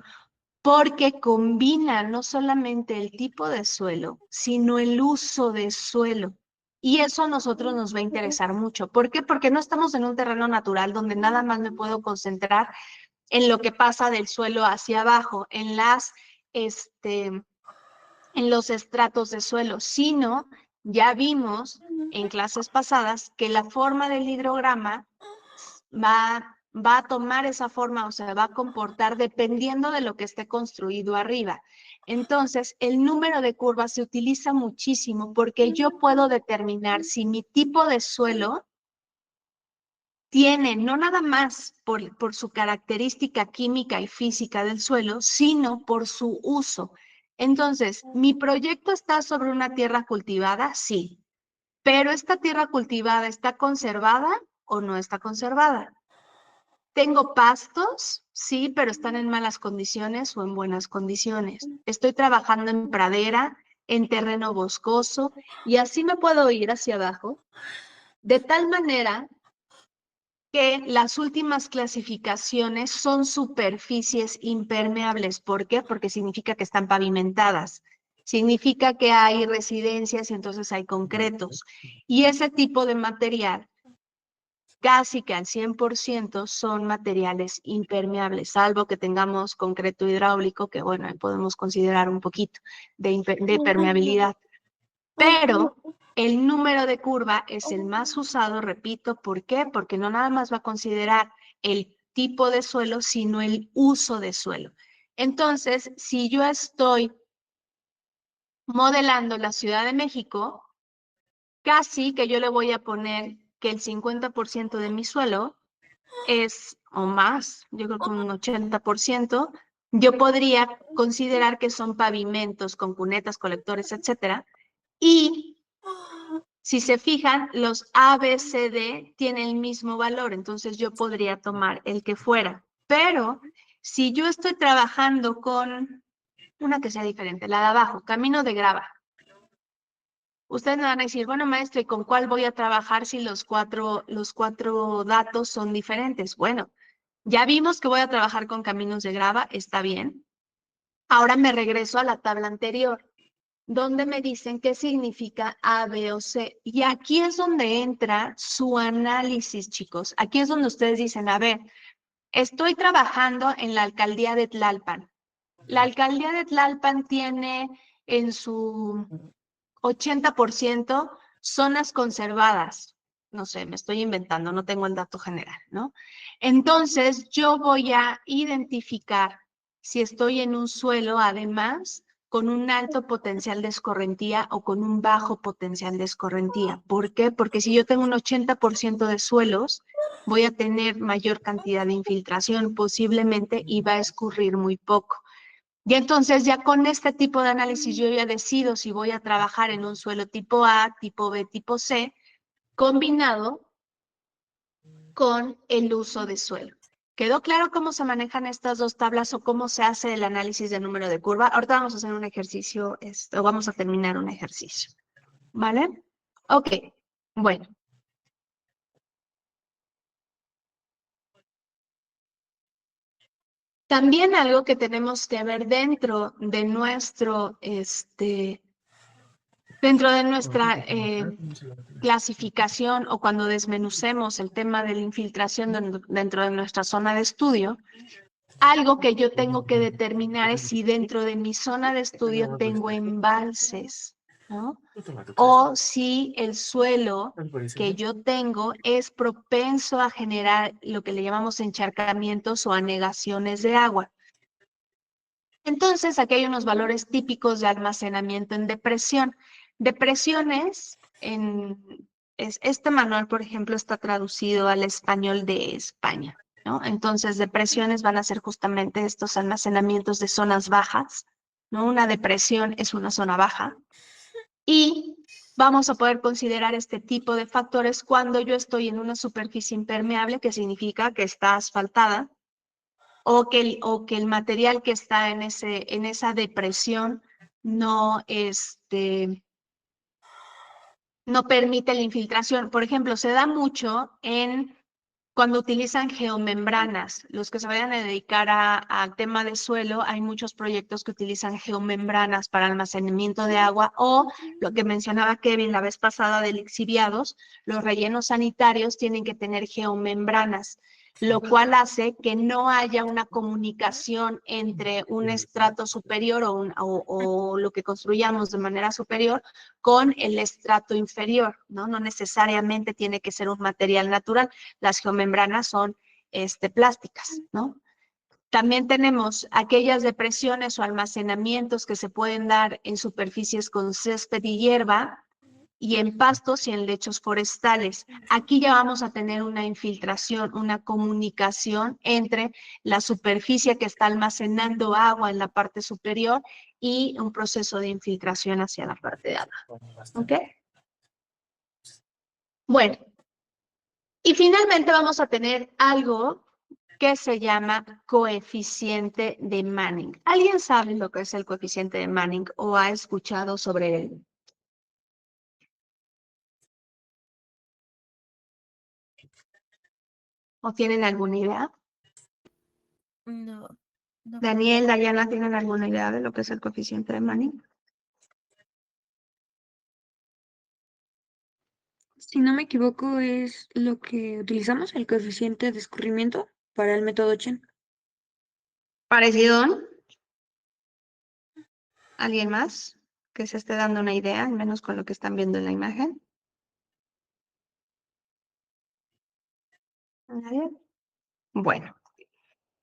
porque combina no solamente el tipo de suelo, sino el uso de suelo. Y eso a nosotros nos va a interesar mucho. ¿Por qué? Porque no estamos en un terreno natural donde nada más me puedo concentrar en lo que pasa del suelo hacia abajo, en los estratos de suelo, sino ya vimos en clases pasadas que la forma del hidrograma va a tomar esa forma, o sea, va a comportar dependiendo de lo que esté construido arriba. Entonces, el número de curvas se utiliza muchísimo porque yo puedo determinar si mi tipo de suelo tiene, no nada más por su característica química y física del suelo, sino por su uso. Entonces, ¿mi proyecto está sobre una tierra cultivada? Sí. ¿Pero esta tierra cultivada está conservada o no está conservada? ¿Tengo pastos? Sí, pero están en malas condiciones o en buenas condiciones. Estoy trabajando en pradera, en terreno boscoso, y así me puedo ir hacia abajo, de tal manera que las últimas clasificaciones son superficies impermeables. ¿Por qué? Porque significa que están pavimentadas. Significa que hay residencias y entonces hay concretos. Y ese tipo de material, casi que al 100% son materiales impermeables, salvo que tengamos concreto hidráulico, que bueno, ahí podemos considerar un poquito de permeabilidad. Pero el número de curva es el más usado, repito, ¿por qué? Porque no nada más va a considerar el tipo de suelo, sino el uso de suelo. Entonces, si yo estoy modelando la Ciudad de México, casi que yo le voy a poner que el 50% de mi suelo es, o más, yo creo que un 80%, yo podría considerar que son pavimentos con cunetas, colectores, etcétera, y si se fijan, los A, B, C, D tienen el mismo valor, entonces yo podría tomar el que fuera. Pero si yo estoy trabajando con una que sea diferente, la de abajo, camino de grava, ustedes me van a decir, bueno, maestro, ¿y con cuál voy a trabajar si los cuatro datos son diferentes? Bueno, ya vimos que voy a trabajar con caminos de grava, está bien. Ahora me regreso a la tabla anterior, donde me dicen qué significa A, B o C. Y aquí es donde entra su análisis, chicos. Aquí es donde ustedes dicen, a ver, estoy trabajando en la alcaldía de Tlalpan. La alcaldía de Tlalpan tiene en su 80% zonas conservadas. No sé, me estoy inventando, no tengo el dato general, ¿no? Entonces, yo voy a identificar si estoy en un suelo, además, con un alto potencial de escorrentía o con un bajo potencial de escorrentía. ¿Por qué? Porque si yo tengo un 80% de suelos, voy a tener mayor cantidad de infiltración posiblemente y va a escurrir muy poco. Y entonces ya con este tipo de análisis yo ya decido si voy a trabajar en un suelo tipo A, tipo B, tipo C, combinado con el uso de suelo. ¿Quedó claro cómo se manejan estas dos tablas o cómo se hace el análisis de número de curva? Ahorita vamos a hacer un ejercicio, o vamos a terminar un ejercicio. ¿Vale? Ok, bueno. También algo que tenemos que ver dentro de nuestra clasificación o cuando desmenucemos el tema de la infiltración dentro de nuestra zona de estudio, algo que yo tengo que determinar es si dentro de mi zona de estudio tengo embalses, ¿no? O si el suelo que yo tengo es propenso a generar lo que le llamamos encharcamientos o anegaciones de agua. Entonces, aquí hay unos valores típicos de almacenamiento en depresión. Depresiones, este manual, por ejemplo, está traducido al español de España, ¿no? Entonces, depresiones van a ser justamente estos almacenamientos de zonas bajas, ¿no? Una depresión es una zona baja. Y vamos a poder considerar este tipo de factores cuando yo estoy en una superficie impermeable, que significa que está asfaltada, o que el material que está en esa depresión no permite la infiltración. Por ejemplo, se da mucho en cuando utilizan geomembranas. Los que se vayan a dedicar al tema de suelo, hay muchos proyectos que utilizan geomembranas para almacenamiento de agua o lo que mencionaba Kevin la vez pasada de lixiviados, los rellenos sanitarios tienen que tener geomembranas, lo cual hace que no haya una comunicación entre un estrato superior o lo que construyamos de manera superior con el estrato inferior, ¿no? No necesariamente tiene que ser un material natural. Las geomembranas son plásticas, ¿no? También tenemos aquellas depresiones o almacenamientos que se pueden dar en superficies con césped y hierba y en pastos y en lechos forestales. Aquí ya vamos a tener una infiltración, una comunicación entre la superficie que está almacenando agua en la parte superior y un proceso de infiltración hacia la parte de abajo. ¿Ok? Bueno, y finalmente vamos a tener algo que se llama coeficiente de Manning. ¿Alguien sabe lo que es el coeficiente de Manning o ha escuchado sobre él? ¿O tienen alguna idea? No. Daniel, Dayana, ¿tienen alguna idea de lo que es el coeficiente de Manning? Si no me equivoco, es lo que utilizamos, el coeficiente de escurrimiento para el método Chen. ¿Parecido? ¿Alguien más que se esté dando una idea, al menos con lo que están viendo en la imagen? ¿Nadie? Bueno,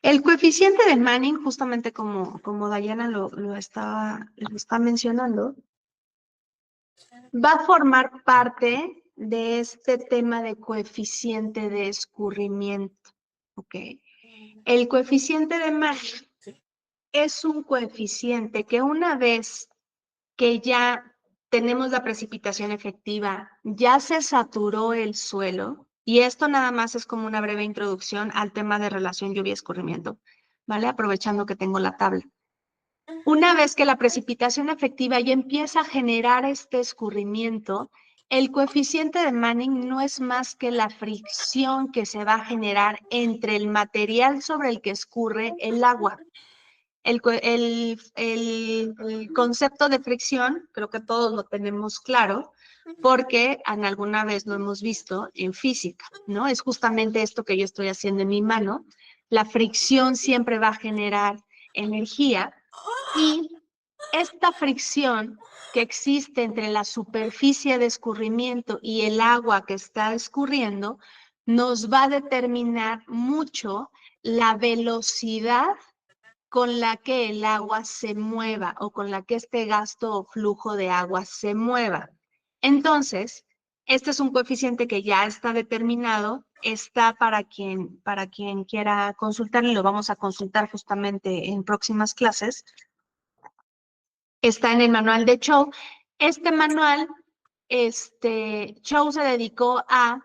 el coeficiente de Manning, justamente como Dayana lo está mencionando, va a formar parte de este tema de coeficiente de escurrimiento. ¿Ok? El coeficiente de Manning es un coeficiente que una vez que ya tenemos la precipitación efectiva, ya se saturó el suelo, y esto nada más es como una breve introducción al tema de relación lluvia-escurrimiento, ¿vale? Aprovechando que tengo la tabla. Una vez que la precipitación efectiva ya empieza a generar este escurrimiento, el coeficiente de Manning no es más que la fricción que se va a generar entre el material sobre el que escurre el agua. El concepto de fricción, creo que todos lo tenemos claro, porque en alguna vez lo hemos visto en física, ¿no? Es justamente esto que yo estoy haciendo en mi mano. La fricción siempre va a generar energía y esta fricción que existe entre la superficie de escurrimiento y el agua que está escurriendo nos va a determinar mucho la velocidad con la que el agua se mueva o con la que este gasto o flujo de agua se mueva. Entonces, este es un coeficiente que ya está determinado, está para quien quiera consultarlo, y lo vamos a consultar justamente en próximas clases. Está en el manual de Chow. Este manual, Chow se dedicó a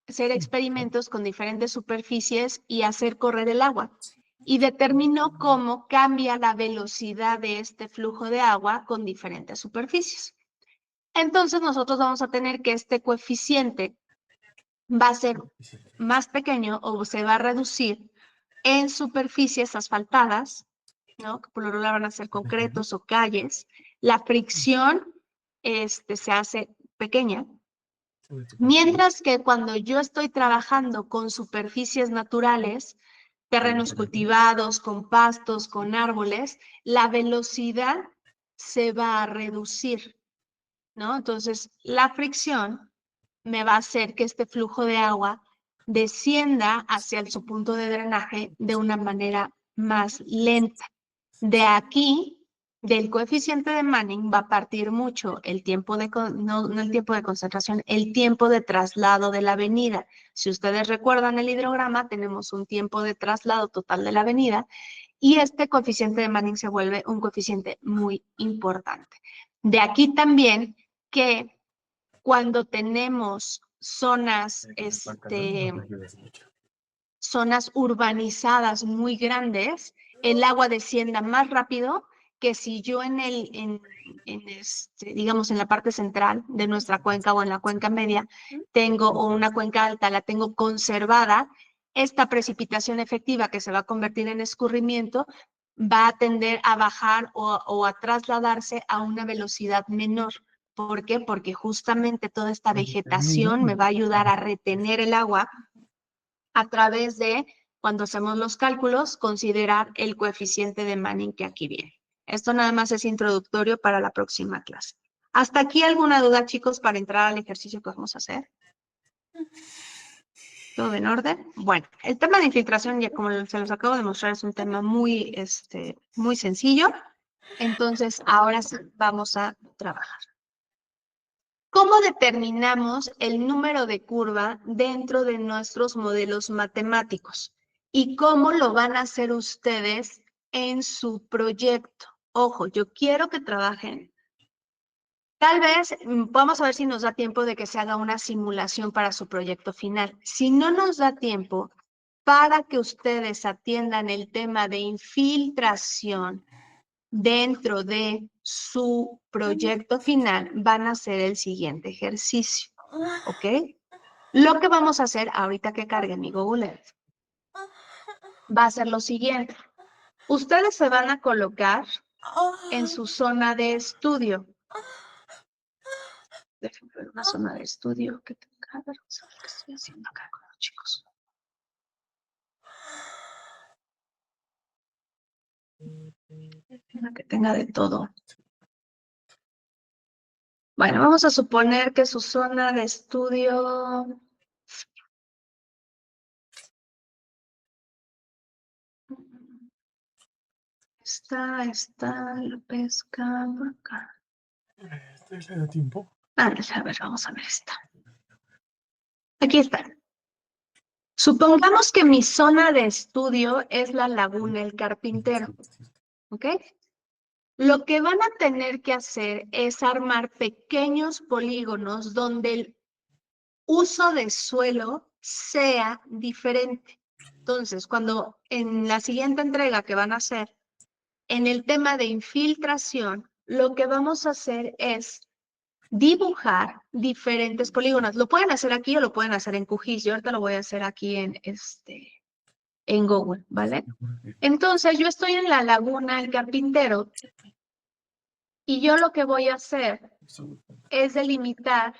hacer experimentos con diferentes superficies y hacer correr el agua. Y determinó cómo cambia la velocidad de este flujo de agua con diferentes superficies. Entonces nosotros vamos a tener que este coeficiente va a ser más pequeño o se va a reducir en superficies asfaltadas, ¿no? Que por lo general van a ser concretos o calles. La fricción se hace pequeña. Mientras que cuando yo estoy trabajando con superficies naturales, terrenos cultivados, con pastos, con árboles, la velocidad se va a reducir, ¿no? Entonces, la fricción me va a hacer que este flujo de agua descienda hacia su punto de drenaje de una manera más lenta. De aquí, del coeficiente de Manning, va a partir mucho el tiempo de, no el tiempo de concentración, el tiempo de traslado de la avenida. Si ustedes recuerdan el hidrograma, tenemos un tiempo de traslado total de la avenida y este coeficiente de Manning se vuelve un coeficiente muy importante. De aquí también que cuando tenemos zonas, zonas urbanizadas muy grandes, el agua descienda más rápido que si yo digamos, en la parte central de nuestra cuenca o en la cuenca media, tengo o una cuenca alta, la tengo conservada, esta precipitación efectiva que se va a convertir en escurrimiento va a tender a bajar o a trasladarse a una velocidad menor. ¿Por qué? Porque justamente toda esta vegetación me va a ayudar a retener el agua a través de, cuando hacemos los cálculos, considerar el coeficiente de Manning que aquí viene. Esto nada más es introductorio para la próxima clase. ¿Hasta aquí alguna duda, chicos, para entrar al ejercicio que vamos a hacer? ¿Todo en orden? Bueno, el tema de infiltración, ya como se los acabo de mostrar, es un tema muy, muy sencillo. Entonces, ahora sí, vamos a trabajar. ¿Cómo determinamos el número de curva dentro de nuestros modelos matemáticos? ¿Y cómo lo van a hacer ustedes en su proyecto? Ojo, yo quiero que trabajen. Tal vez vamos a ver si nos da tiempo de que se haga una simulación para su proyecto final. Si no nos da tiempo, para que ustedes atiendan el tema de infiltración dentro de su proyecto final, van a hacer el siguiente ejercicio, ¿ok? Lo que vamos a hacer ahorita que cargue mi Google Earth va a ser lo siguiente. Ustedes se van a colocar en su zona de estudio. Déjenme ver una zona de estudio que tenga. A ver, vamos a ver qué estoy haciendo acá con los chicos. Una que tenga de todo. Bueno, vamos a suponer que su zona de estudio está la pesca por acá. ¿Le da tiempo? A ver, vamos a ver esta. Aquí está. Supongamos que mi zona de estudio es la laguna El Carpintero, ¿ok? Lo que van a tener que hacer es armar pequeños polígonos donde el uso de suelo sea diferente. Entonces, cuando en la siguiente entrega que van a hacer, en el tema de infiltración, lo que vamos a hacer es dibujar diferentes polígonos. Lo pueden hacer aquí o lo pueden hacer en QGIS. Yo ahorita lo voy a hacer aquí en Google, ¿vale? Entonces, yo estoy en la laguna El Carpintero y yo lo que voy a hacer es delimitar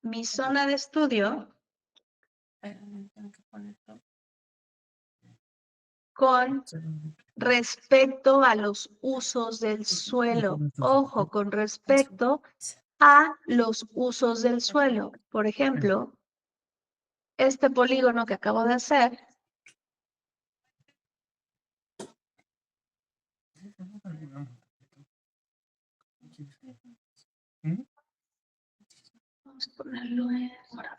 mi zona de estudio con respecto a los usos del suelo. Ojo, con respecto a los usos del suelo. Por ejemplo, este polígono que acabo de hacer vamos a ponerlo en morado.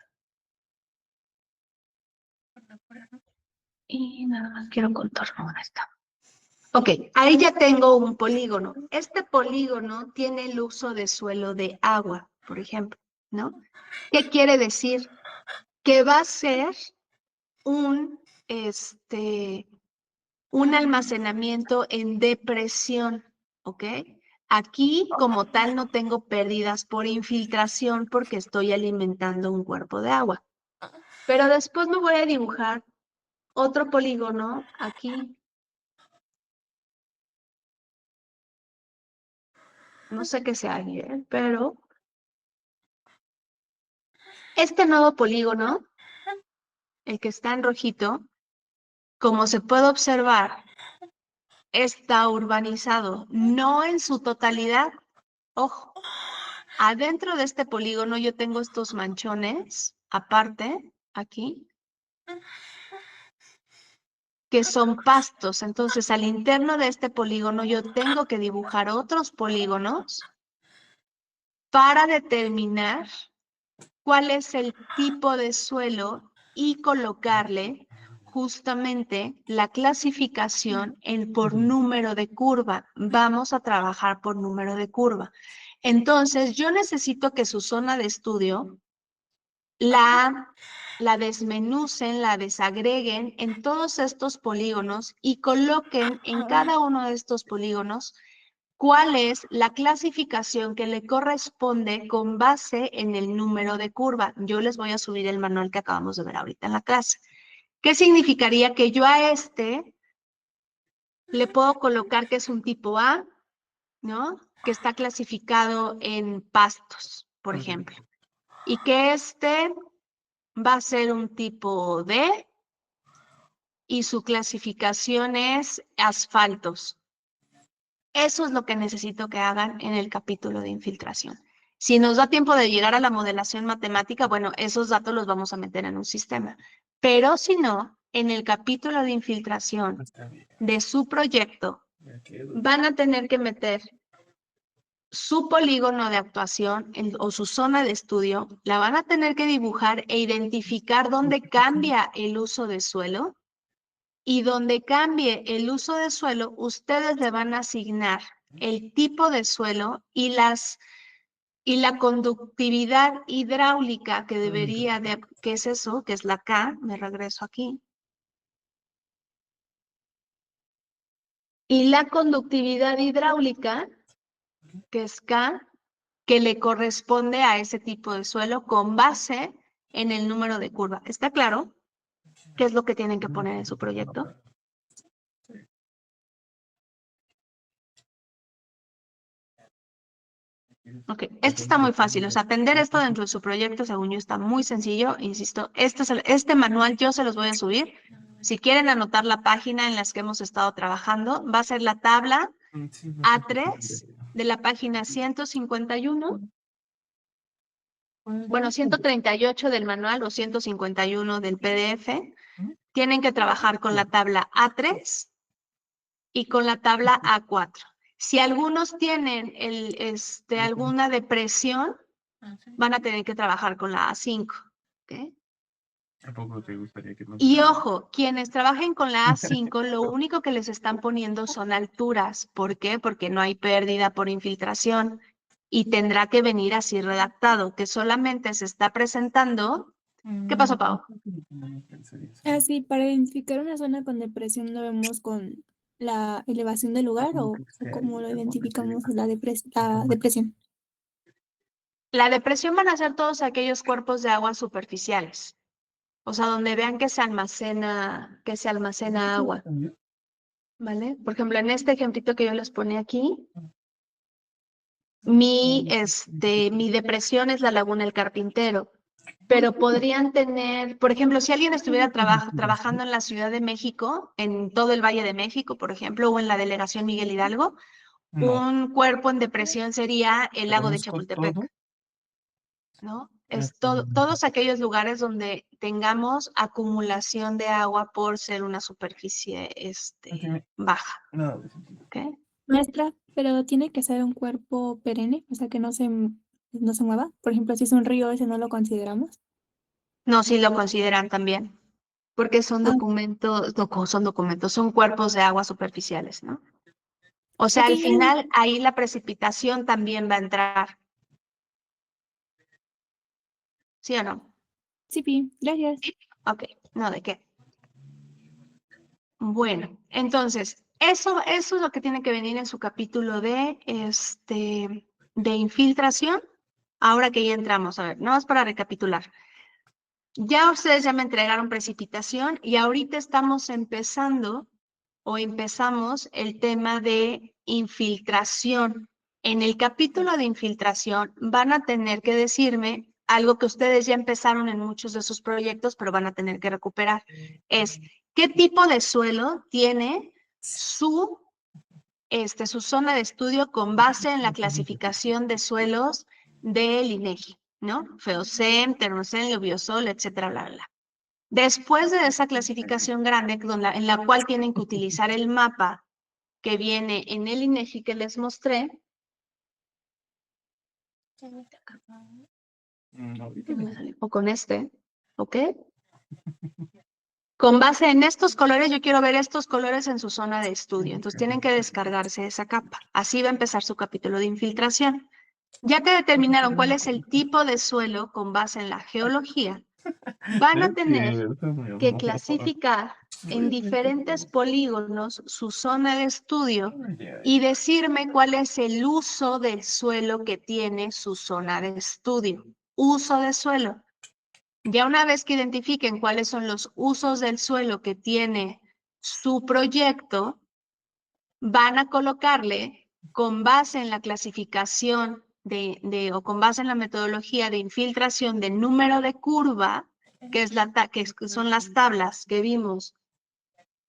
Y nada más quiero contorno. Ahí está. Ok, ahí ya tengo un polígono. Este polígono tiene el uso de suelo de agua, por ejemplo, ¿no? ¿Qué quiere decir? Que va a ser un almacenamiento en depresión, ¿ok? Aquí, como tal, no tengo pérdidas por infiltración porque estoy alimentando un cuerpo de agua. Pero después me voy a dibujar otro polígono aquí. No sé qué sea bien, pero este nuevo polígono, el que está en rojito, como se puede observar, está urbanizado, no en su totalidad. Ojo, adentro de este polígono yo tengo estos manchones, aparte, aquí, que son pastos. Entonces, al interno de este polígono yo tengo que dibujar otros polígonos para determinar cuál es el tipo de suelo y colocarle justamente la clasificación por número de curva. Vamos a trabajar por número de curva. Entonces, yo necesito que su zona de estudio la la desmenucen, la desagreguen en todos estos polígonos y coloquen en cada uno de estos polígonos cuál es la clasificación que le corresponde con base en el número de curva. Yo les voy a subir el manual que acabamos de ver ahorita en la clase. ¿Qué significaría? Que yo a este le puedo colocar que es un tipo A, ¿no? Que está clasificado en pastos, por ejemplo. Y que este va a ser un tipo D y su clasificación es asfaltos. Eso es lo que necesito que hagan en el capítulo de infiltración. Si nos da tiempo de llegar a la modelación matemática, bueno, esos datos los vamos a meter en un sistema. Pero si no, en el capítulo de infiltración Está bien. de su proyecto, Me quedo. van a tener que meter su polígono de actuación o su zona de estudio, la van a tener que dibujar e identificar dónde cambia el uso de suelo. Y donde cambie el uso de suelo, ustedes le van a asignar el tipo de suelo y la conductividad hidráulica que debería de, ¿qué es eso? Que es la K, me regreso aquí. Y la conductividad hidráulica, que es K, que le corresponde a ese tipo de suelo con base en el número de curva. ¿Está claro? ¿Qué es lo que tienen que poner en su proyecto? Ok, esto está muy fácil, o sea, atender esto dentro de su proyecto, según yo, está muy sencillo. Insisto, este manual yo se los voy a subir. Si quieren anotar la página en las que hemos estado trabajando, va a ser la tabla Sí, no sé A3 de la página 151, bueno, 138 del manual o 151 del PDF. Tienen que trabajar con la tabla A3 y con la tabla A4. Si algunos tienen alguna depresión, van a tener que trabajar con la A5. ¿Ok? Tampoco te gustaría que no. Y ojo, quienes trabajen con la A5, lo único que les están poniendo son alturas. ¿Por qué? Porque no hay pérdida por infiltración y tendrá que venir así redactado, que solamente se está presentando. ¿Qué pasó, Pau? Así, para identificar una zona con depresión, ¿lo vemos con la elevación del lugar o cómo lo identificamos la depresión? La depresión van a ser todos aquellos cuerpos de agua superficiales. O sea, donde vean que se almacena agua. ¿Vale? Por ejemplo, en este ejemplito que yo les pone aquí, mi depresión es la Laguna El Carpintero, pero podrían tener, por ejemplo, si alguien estuviera trabajando en la Ciudad de México, en todo el Valle de México, por ejemplo, o en la delegación Miguel Hidalgo, un cuerpo en depresión sería el lago de Chapultepec, ¿no? Es todos aquellos lugares donde tengamos acumulación de agua por ser una superficie baja. ¿Ok? Maestra, pero tiene que ser un cuerpo perenne, o sea, que no se mueva. Por ejemplo, si es un río, ese no lo consideramos. No, sí lo consideran también, porque son documentos, no son documentos, son cuerpos de agua superficiales, ¿no? O sea, Ok, al final ahí la precipitación también va a entrar. ¿Sí o no? sí, Pi, gracias. Ok, no, ¿de qué? Bueno, entonces, eso es lo que tiene que venir en su capítulo de infiltración. Ahora que ya entramos, a ver, no es para recapitular. Ya ustedes ya me entregaron precipitación y ahorita estamos empezamos el tema de infiltración. En el capítulo de infiltración van a tener que decirme algo que ustedes ya empezaron en muchos de sus proyectos, pero van a tener que recuperar. Es, ¿qué tipo de suelo tiene su zona de estudio con base en la clasificación de suelos del INEGI, ¿no? FEOCEM, Termocem, Lluviosol, etcétera, bla, bla, bla. Después de esa clasificación grande, en la cual tienen que utilizar el mapa que viene en el INEGI que les mostré, o con ¿ok? Con base en estos colores, yo quiero ver estos colores en su zona de estudio. Entonces tienen que descargarse esa capa. Así va a empezar su capítulo de infiltración. Ya que determinaron cuál es el tipo de suelo con base en la geología, van a Es tener cierto, mi que amor. clasificar en diferentes polígonos su zona de estudio Ay, ay, y decirme cuál es el uso del suelo que tiene su zona de estudio. Uso de suelo. Ya una vez que identifiquen cuáles son los usos del suelo que tiene su proyecto, van a colocarle con base en la clasificación o con base en la metodología de infiltración del número de curva, que son las tablas que vimos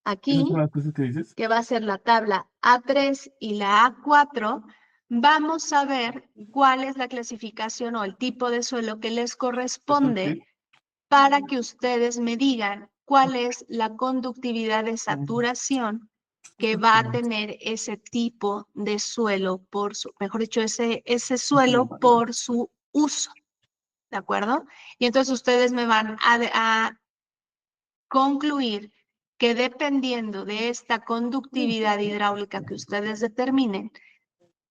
aquí, ¿Esas son las cosas que dices? que va a ser la tabla A3 y la A4, vamos a ver cuál es la clasificación o el tipo de suelo que les corresponde para que ustedes me digan cuál es la conductividad de saturación que va a tener ese tipo de suelo mejor dicho, ese suelo por su uso. ¿De acuerdo? Y entonces ustedes me van a concluir que dependiendo de esta conductividad hidráulica que ustedes determinen,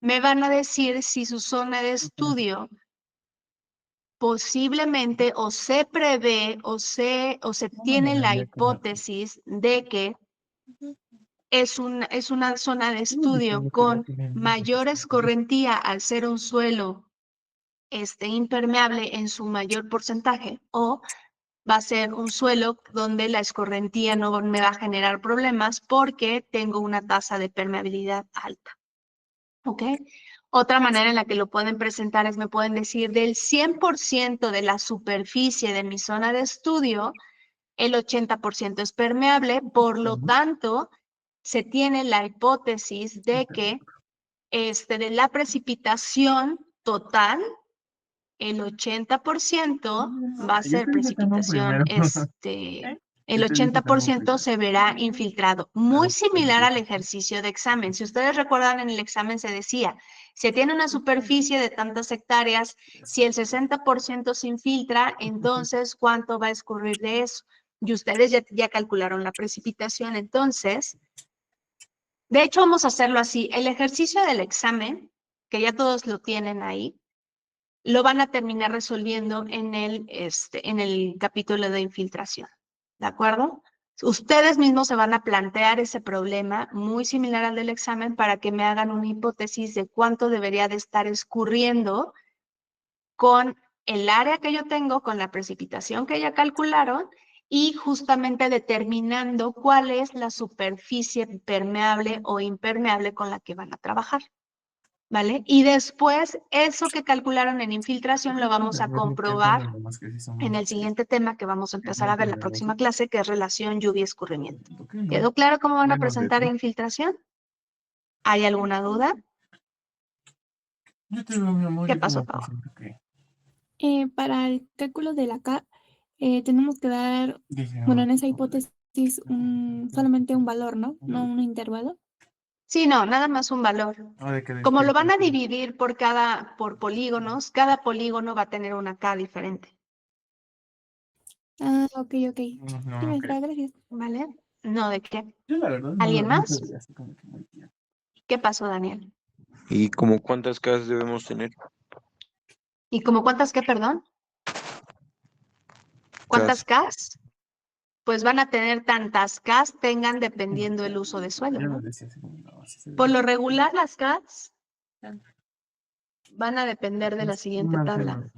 me van a decir si su zona de estudio posiblemente o se prevé o se tiene la hipótesis de que es una zona de estudio con mayor escorrentía al ser un suelo impermeable en su mayor porcentaje, o va a ser un suelo donde la escorrentía no me va a generar problemas porque tengo una tasa de permeabilidad alta. ¿Ok? Otra manera en la que lo pueden presentar es, me pueden decir, del 100% de la superficie de mi zona de estudio, el 80% es permeable, por lo tanto, se tiene la hipótesis de que de la precipitación total, el 80% va a ser precipitación, el 80% se verá infiltrado. Muy similar al ejercicio de examen. Si ustedes recuerdan, en el examen se decía, se tiene una superficie de tantas hectáreas, si el 60% se infiltra, entonces, ¿cuánto va a escurrir de eso? Y ustedes ya calcularon la precipitación. Entonces, de hecho, vamos a hacerlo así. El ejercicio del examen, que ya todos lo tienen ahí, lo van a terminar resolviendo en el capítulo de infiltración, ¿de acuerdo? Ustedes mismos se van a plantear ese problema muy similar al del examen para que me hagan una hipótesis de cuánto debería de estar escurriendo con el área que yo tengo, con la precipitación que ya calcularon y justamente determinando cuál es la superficie permeable o impermeable con la que van a trabajar. ¿Vale? Y después, eso que calcularon en infiltración lo vamos a comprobar en el siguiente tema que vamos a empezar a ver la próxima clase, que es relación lluvia-escurrimiento. ¿Quedó claro cómo van a presentar infiltración? ¿Hay alguna duda? ¿Qué pasó, Pau? Para el cálculo de la K, tenemos que dar, bueno, en esa hipótesis, solamente un valor, ¿no? No un intervalo. Sí, no, nada más un valor. Como lo van a dividir por polígonos, cada polígono va a tener una K diferente. Ah, ok. Sí, maestra, gracias. ¿Vale? No, ¿de qué? Yo la verdad ¿Alguien no más? sabía, así como que muy bien. ¿Qué pasó, Daniel? ¿Y como cuántas casas debemos tener? ¿Y como cuántas qué, perdón? ¿Cuántas Ks? Pues van a tener tantas Ks tengan dependiendo del uso de suelo, Yo ¿no? lo decía así como, no, así se ve. Por lo regular, las Ks van a depender de la Es siguiente más tabla. menos.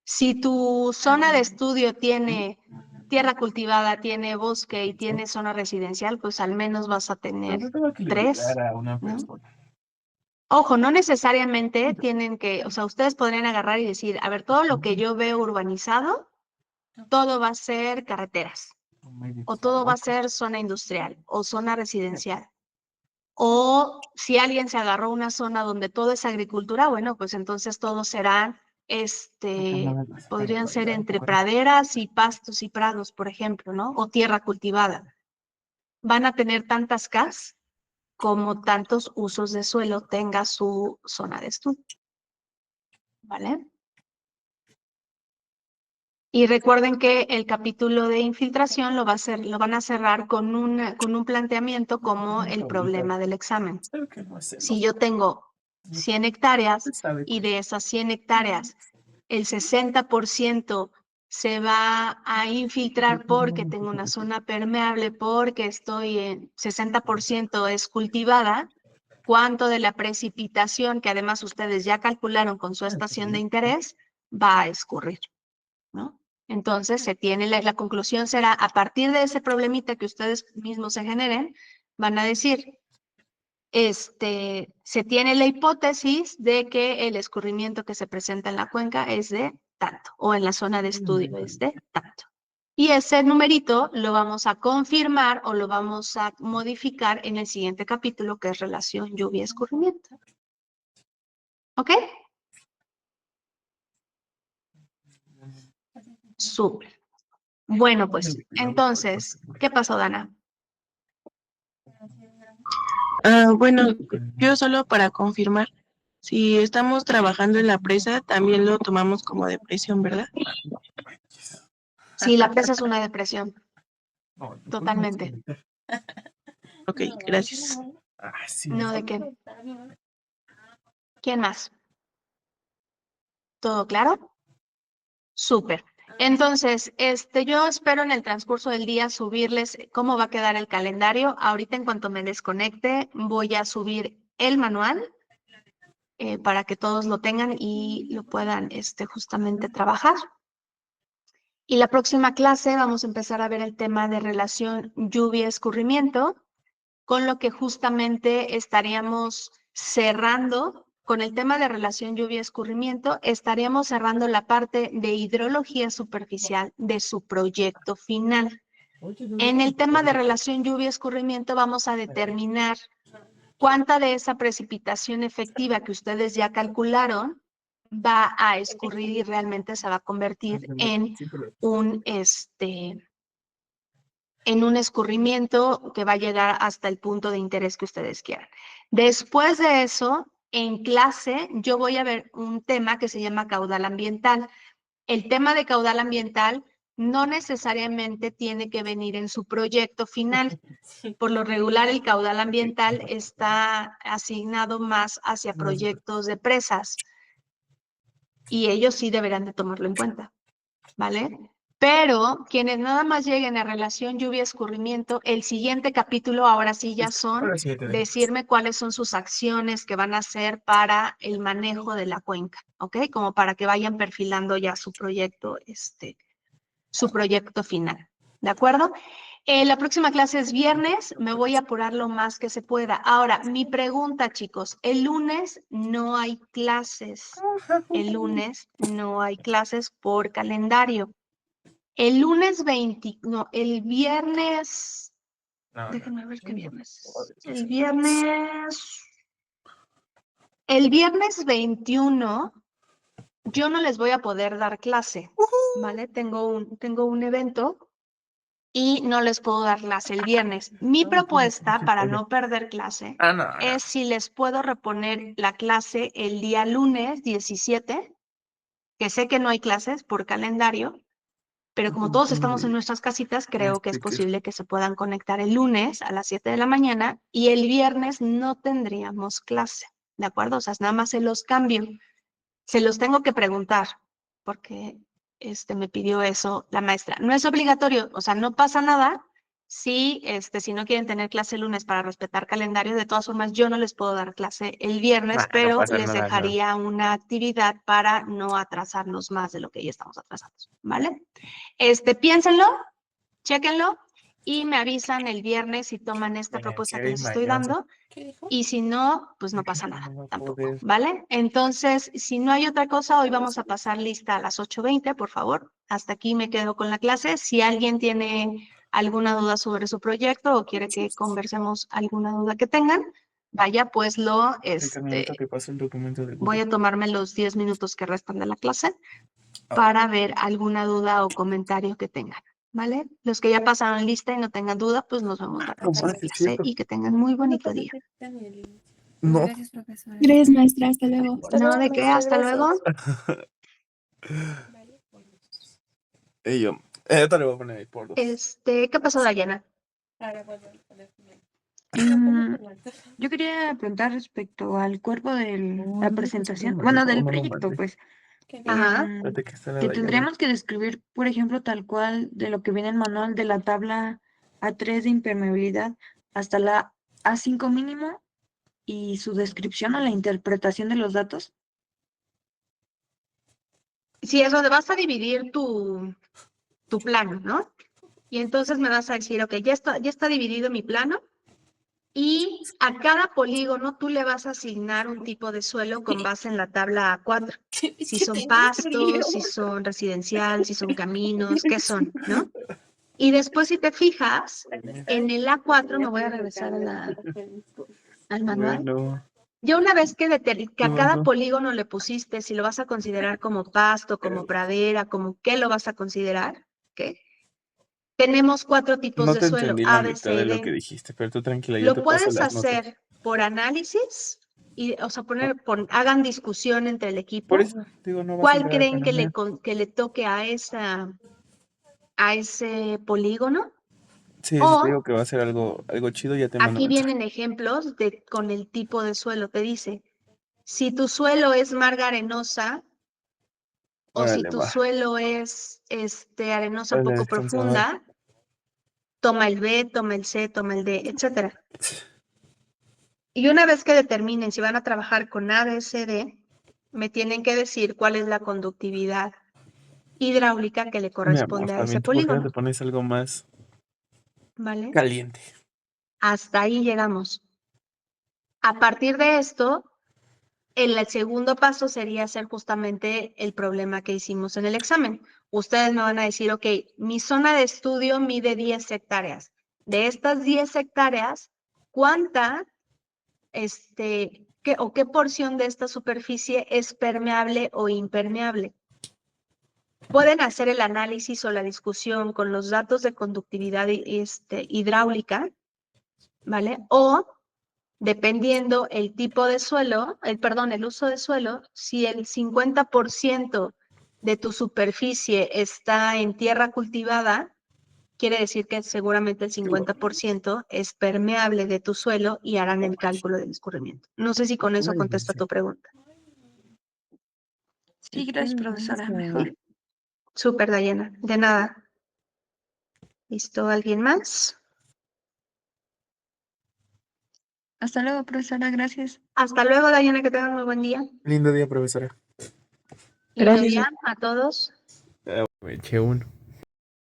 Si tu zona de estudio tiene tierra cultivada, tiene bosque y tiene zona residencial, pues al menos vas a tener Pero tengo que 3, limitar a una ¿no? persona. Ojo, no necesariamente tienen que, o sea, ustedes podrían agarrar y decir, a ver, todo lo que yo veo urbanizado, todo va a ser carreteras, o todo va a ser zona industrial, o zona residencial. O si alguien se agarró una zona donde todo es agricultura, bueno, pues entonces todos serán, podrían ser entre praderas y pastos y prados, por ejemplo, ¿no? O tierra cultivada. Van a tener tantas Ks como tantos usos de suelo tenga su zona de estudio. ¿Vale? Y recuerden que el capítulo de infiltración lo van a cerrar con un planteamiento como el problema del examen. Espero que no se Si yo tengo 100 hectáreas sabe y que de esas 100 hectáreas el 60% se va a infiltrar porque tengo una zona permeable, porque estoy en 60% es cultivada, cuánto de la precipitación, que además ustedes ya calcularon con su estación de interés, va a escurrir, ¿no? Entonces, la conclusión será, a partir de ese problemita que ustedes mismos se generen, van a decir, se tiene la hipótesis de que el escurrimiento que se presenta en la cuenca es de tanto, o en la zona de estudio es de tanto. Y ese numerito lo vamos a confirmar o lo vamos a modificar en el siguiente capítulo, que es relación lluvia-escurrimiento. ¿Ok? Súper. Bueno, pues, entonces, ¿qué pasó, Dana? Bueno, yo solo para confirmar, si estamos trabajando en la presa, también lo tomamos como depresión, ¿verdad? Sí, la presa es una depresión. Totalmente. Ok, gracias. No, ¿de qué? ¿Quién más? ¿Todo claro? Súper. Entonces, yo espero en el transcurso del día subirles cómo va a quedar el calendario. Ahorita en cuanto me desconecte, voy a subir el manual para que todos lo tengan y lo puedan justamente trabajar. Y la próxima clase vamos a empezar a ver el tema de relación lluvia-escurrimiento, con lo que justamente estaríamos cerrando. Con el tema de relación lluvia-escurrimiento, estaríamos cerrando la parte de hidrología superficial de su proyecto final. En el tema de relación lluvia-escurrimiento vamos a determinar cuánta de esa precipitación efectiva que ustedes ya calcularon va a escurrir y realmente se va a convertir en un escurrimiento que va a llegar hasta el punto de interés que ustedes quieran. Después de eso, en clase, yo voy a ver un tema que se llama caudal ambiental. El tema de caudal ambiental no necesariamente tiene que venir en su proyecto final. Por lo regular, el caudal ambiental está asignado más hacia proyectos de presas y ellos sí deberán de tomarlo en cuenta, ¿vale? Pero quienes nada más lleguen a relación lluvia-escurrimiento, el siguiente capítulo ahora sí ya son decirme cuáles son sus acciones que van a hacer para el manejo de la cuenca, ¿ok? Como para que vayan perfilando ya su proyecto final, ¿de acuerdo? La próxima clase es viernes, me voy a apurar lo más que se pueda. Ahora, mi pregunta, chicos, el lunes no hay clases. El lunes no hay clases por calendario. El lunes 20, no, el viernes, déjenme ver qué viernes es. El viernes 21, yo no les voy a poder dar clase, ¿vale? Tengo un evento y no les puedo dar clase el viernes. Mi propuesta para no perder clase es si les puedo reponer la clase el día lunes 17, que sé que no hay clases por calendario, pero como todos estamos en nuestras casitas, creo que es posible que se puedan conectar el lunes a las 7 de la mañana y el viernes no tendríamos clase, ¿de acuerdo? O sea, nada más se los cambio. Se los tengo que preguntar porque me pidió eso la maestra. No es obligatorio, o sea, no pasa nada si no quieren tener clase el lunes para respetar calendario. De todas formas, yo no les puedo dar clase el viernes, pero les dejaría una actividad para no atrasarnos más de lo que ya estamos atrasados, ¿vale? Piénsenlo, chéquenlo y me avisan el viernes si toman esta propuesta que les estoy dando. Y si no, pues no pasa nada tampoco, ¿vale? Entonces, si no hay otra cosa, hoy vamos a pasar lista a las 8:20, por favor. Hasta aquí me quedo con la clase. Si alguien tiene alguna duda sobre su proyecto o quiere que conversemos alguna duda que tengan, vaya, pues voy a tomarme los 10 minutos que restan de la clase para ver alguna duda o comentario que tengan, ¿vale? Los que ya pasaron lista y no tengan duda, pues nos vemos la próxima clase y que tengan muy bonito día. No. Gracias, profesora. Gracias, maestra. Hasta luego. No, ¿de qué? Hasta luego. Y yo, ahorita le voy a poner ahí por dos. ¿Qué pasó, Dayana? Yo quería preguntar respecto al cuerpo de la presentación, bueno, del proyecto, pues. Ajá. Espérate que está la que Dayana. tendríamos que describir, por ejemplo, tal cual de lo que viene en el manual de la tabla A3 de impermeabilidad hasta la A5 mínimo y su descripción o la interpretación de los datos. Sí, es donde vas a dividir tu plano, ¿no? Y entonces me vas a decir, ok, ya está dividido mi plano y a cada polígono tú le vas a asignar un tipo de suelo con base en la tabla A4. Si son pastos, si son residencial, si son caminos, qué son, ¿no? Y después, si te fijas, en el A4, me voy a regresar al manual. Bueno, Ya una vez que a cada Bueno. polígono le pusiste, si lo vas a considerar como pasto, como pradera, como qué lo vas a considerar, ¿qué? Tenemos 4 tipos no de te suelo, entendí la A, B, mitad C de y lo que D. dijiste, pero tú tranquila, yo Lo te paso puedes las notas. hacer por análisis, y, o sea, hagan discusión entre el equipo. Por eso, digo, no vas a ¿Cuál entrar a creen que economía. que le toque a ese polígono? Sí, O si te digo que va a ser algo chido, ya te mando aquí mensaje. vienen ejemplos con el tipo de suelo. Te dice, si tu suelo es marga arenosa, o si Órale, tu va. suelo es arenosa Órale, poco descansador. profunda, toma el B, toma el C, toma el D, etcétera. Y una vez que determinen si van a trabajar con A, B, C, D, me tienen que decir cuál es la conductividad hidráulica que le Mi amor, corresponde a ese también tú por qué no te polígono, pones algo más ¿vale? caliente. Hasta ahí llegamos. A partir de esto, el segundo paso sería hacer justamente el problema que hicimos en el examen. Ustedes me van a decir, ok, mi zona de estudio mide 10 hectáreas. De estas 10 hectáreas, ¿cuánta, qué porción de esta superficie es permeable o impermeable? Pueden hacer el análisis o la discusión con los datos de conductividad hidráulica, ¿vale? O dependiendo el tipo de suelo, el uso de suelo, si el 50% de tu superficie está en tierra cultivada, quiere decir que seguramente el 50% es permeable de tu suelo y harán el cálculo del escurrimiento. No sé si con eso contesta tu pregunta. Sí, gracias, profesora. Mejor. Súper, Dayana. De nada. ¿Listo? ¿Alguien más? Hasta luego, profesora. Gracias. Hasta luego, Dayana, que tengan muy buen día. Lindo día, profesora. Lindo Gracias. día a todos. Me eché uno.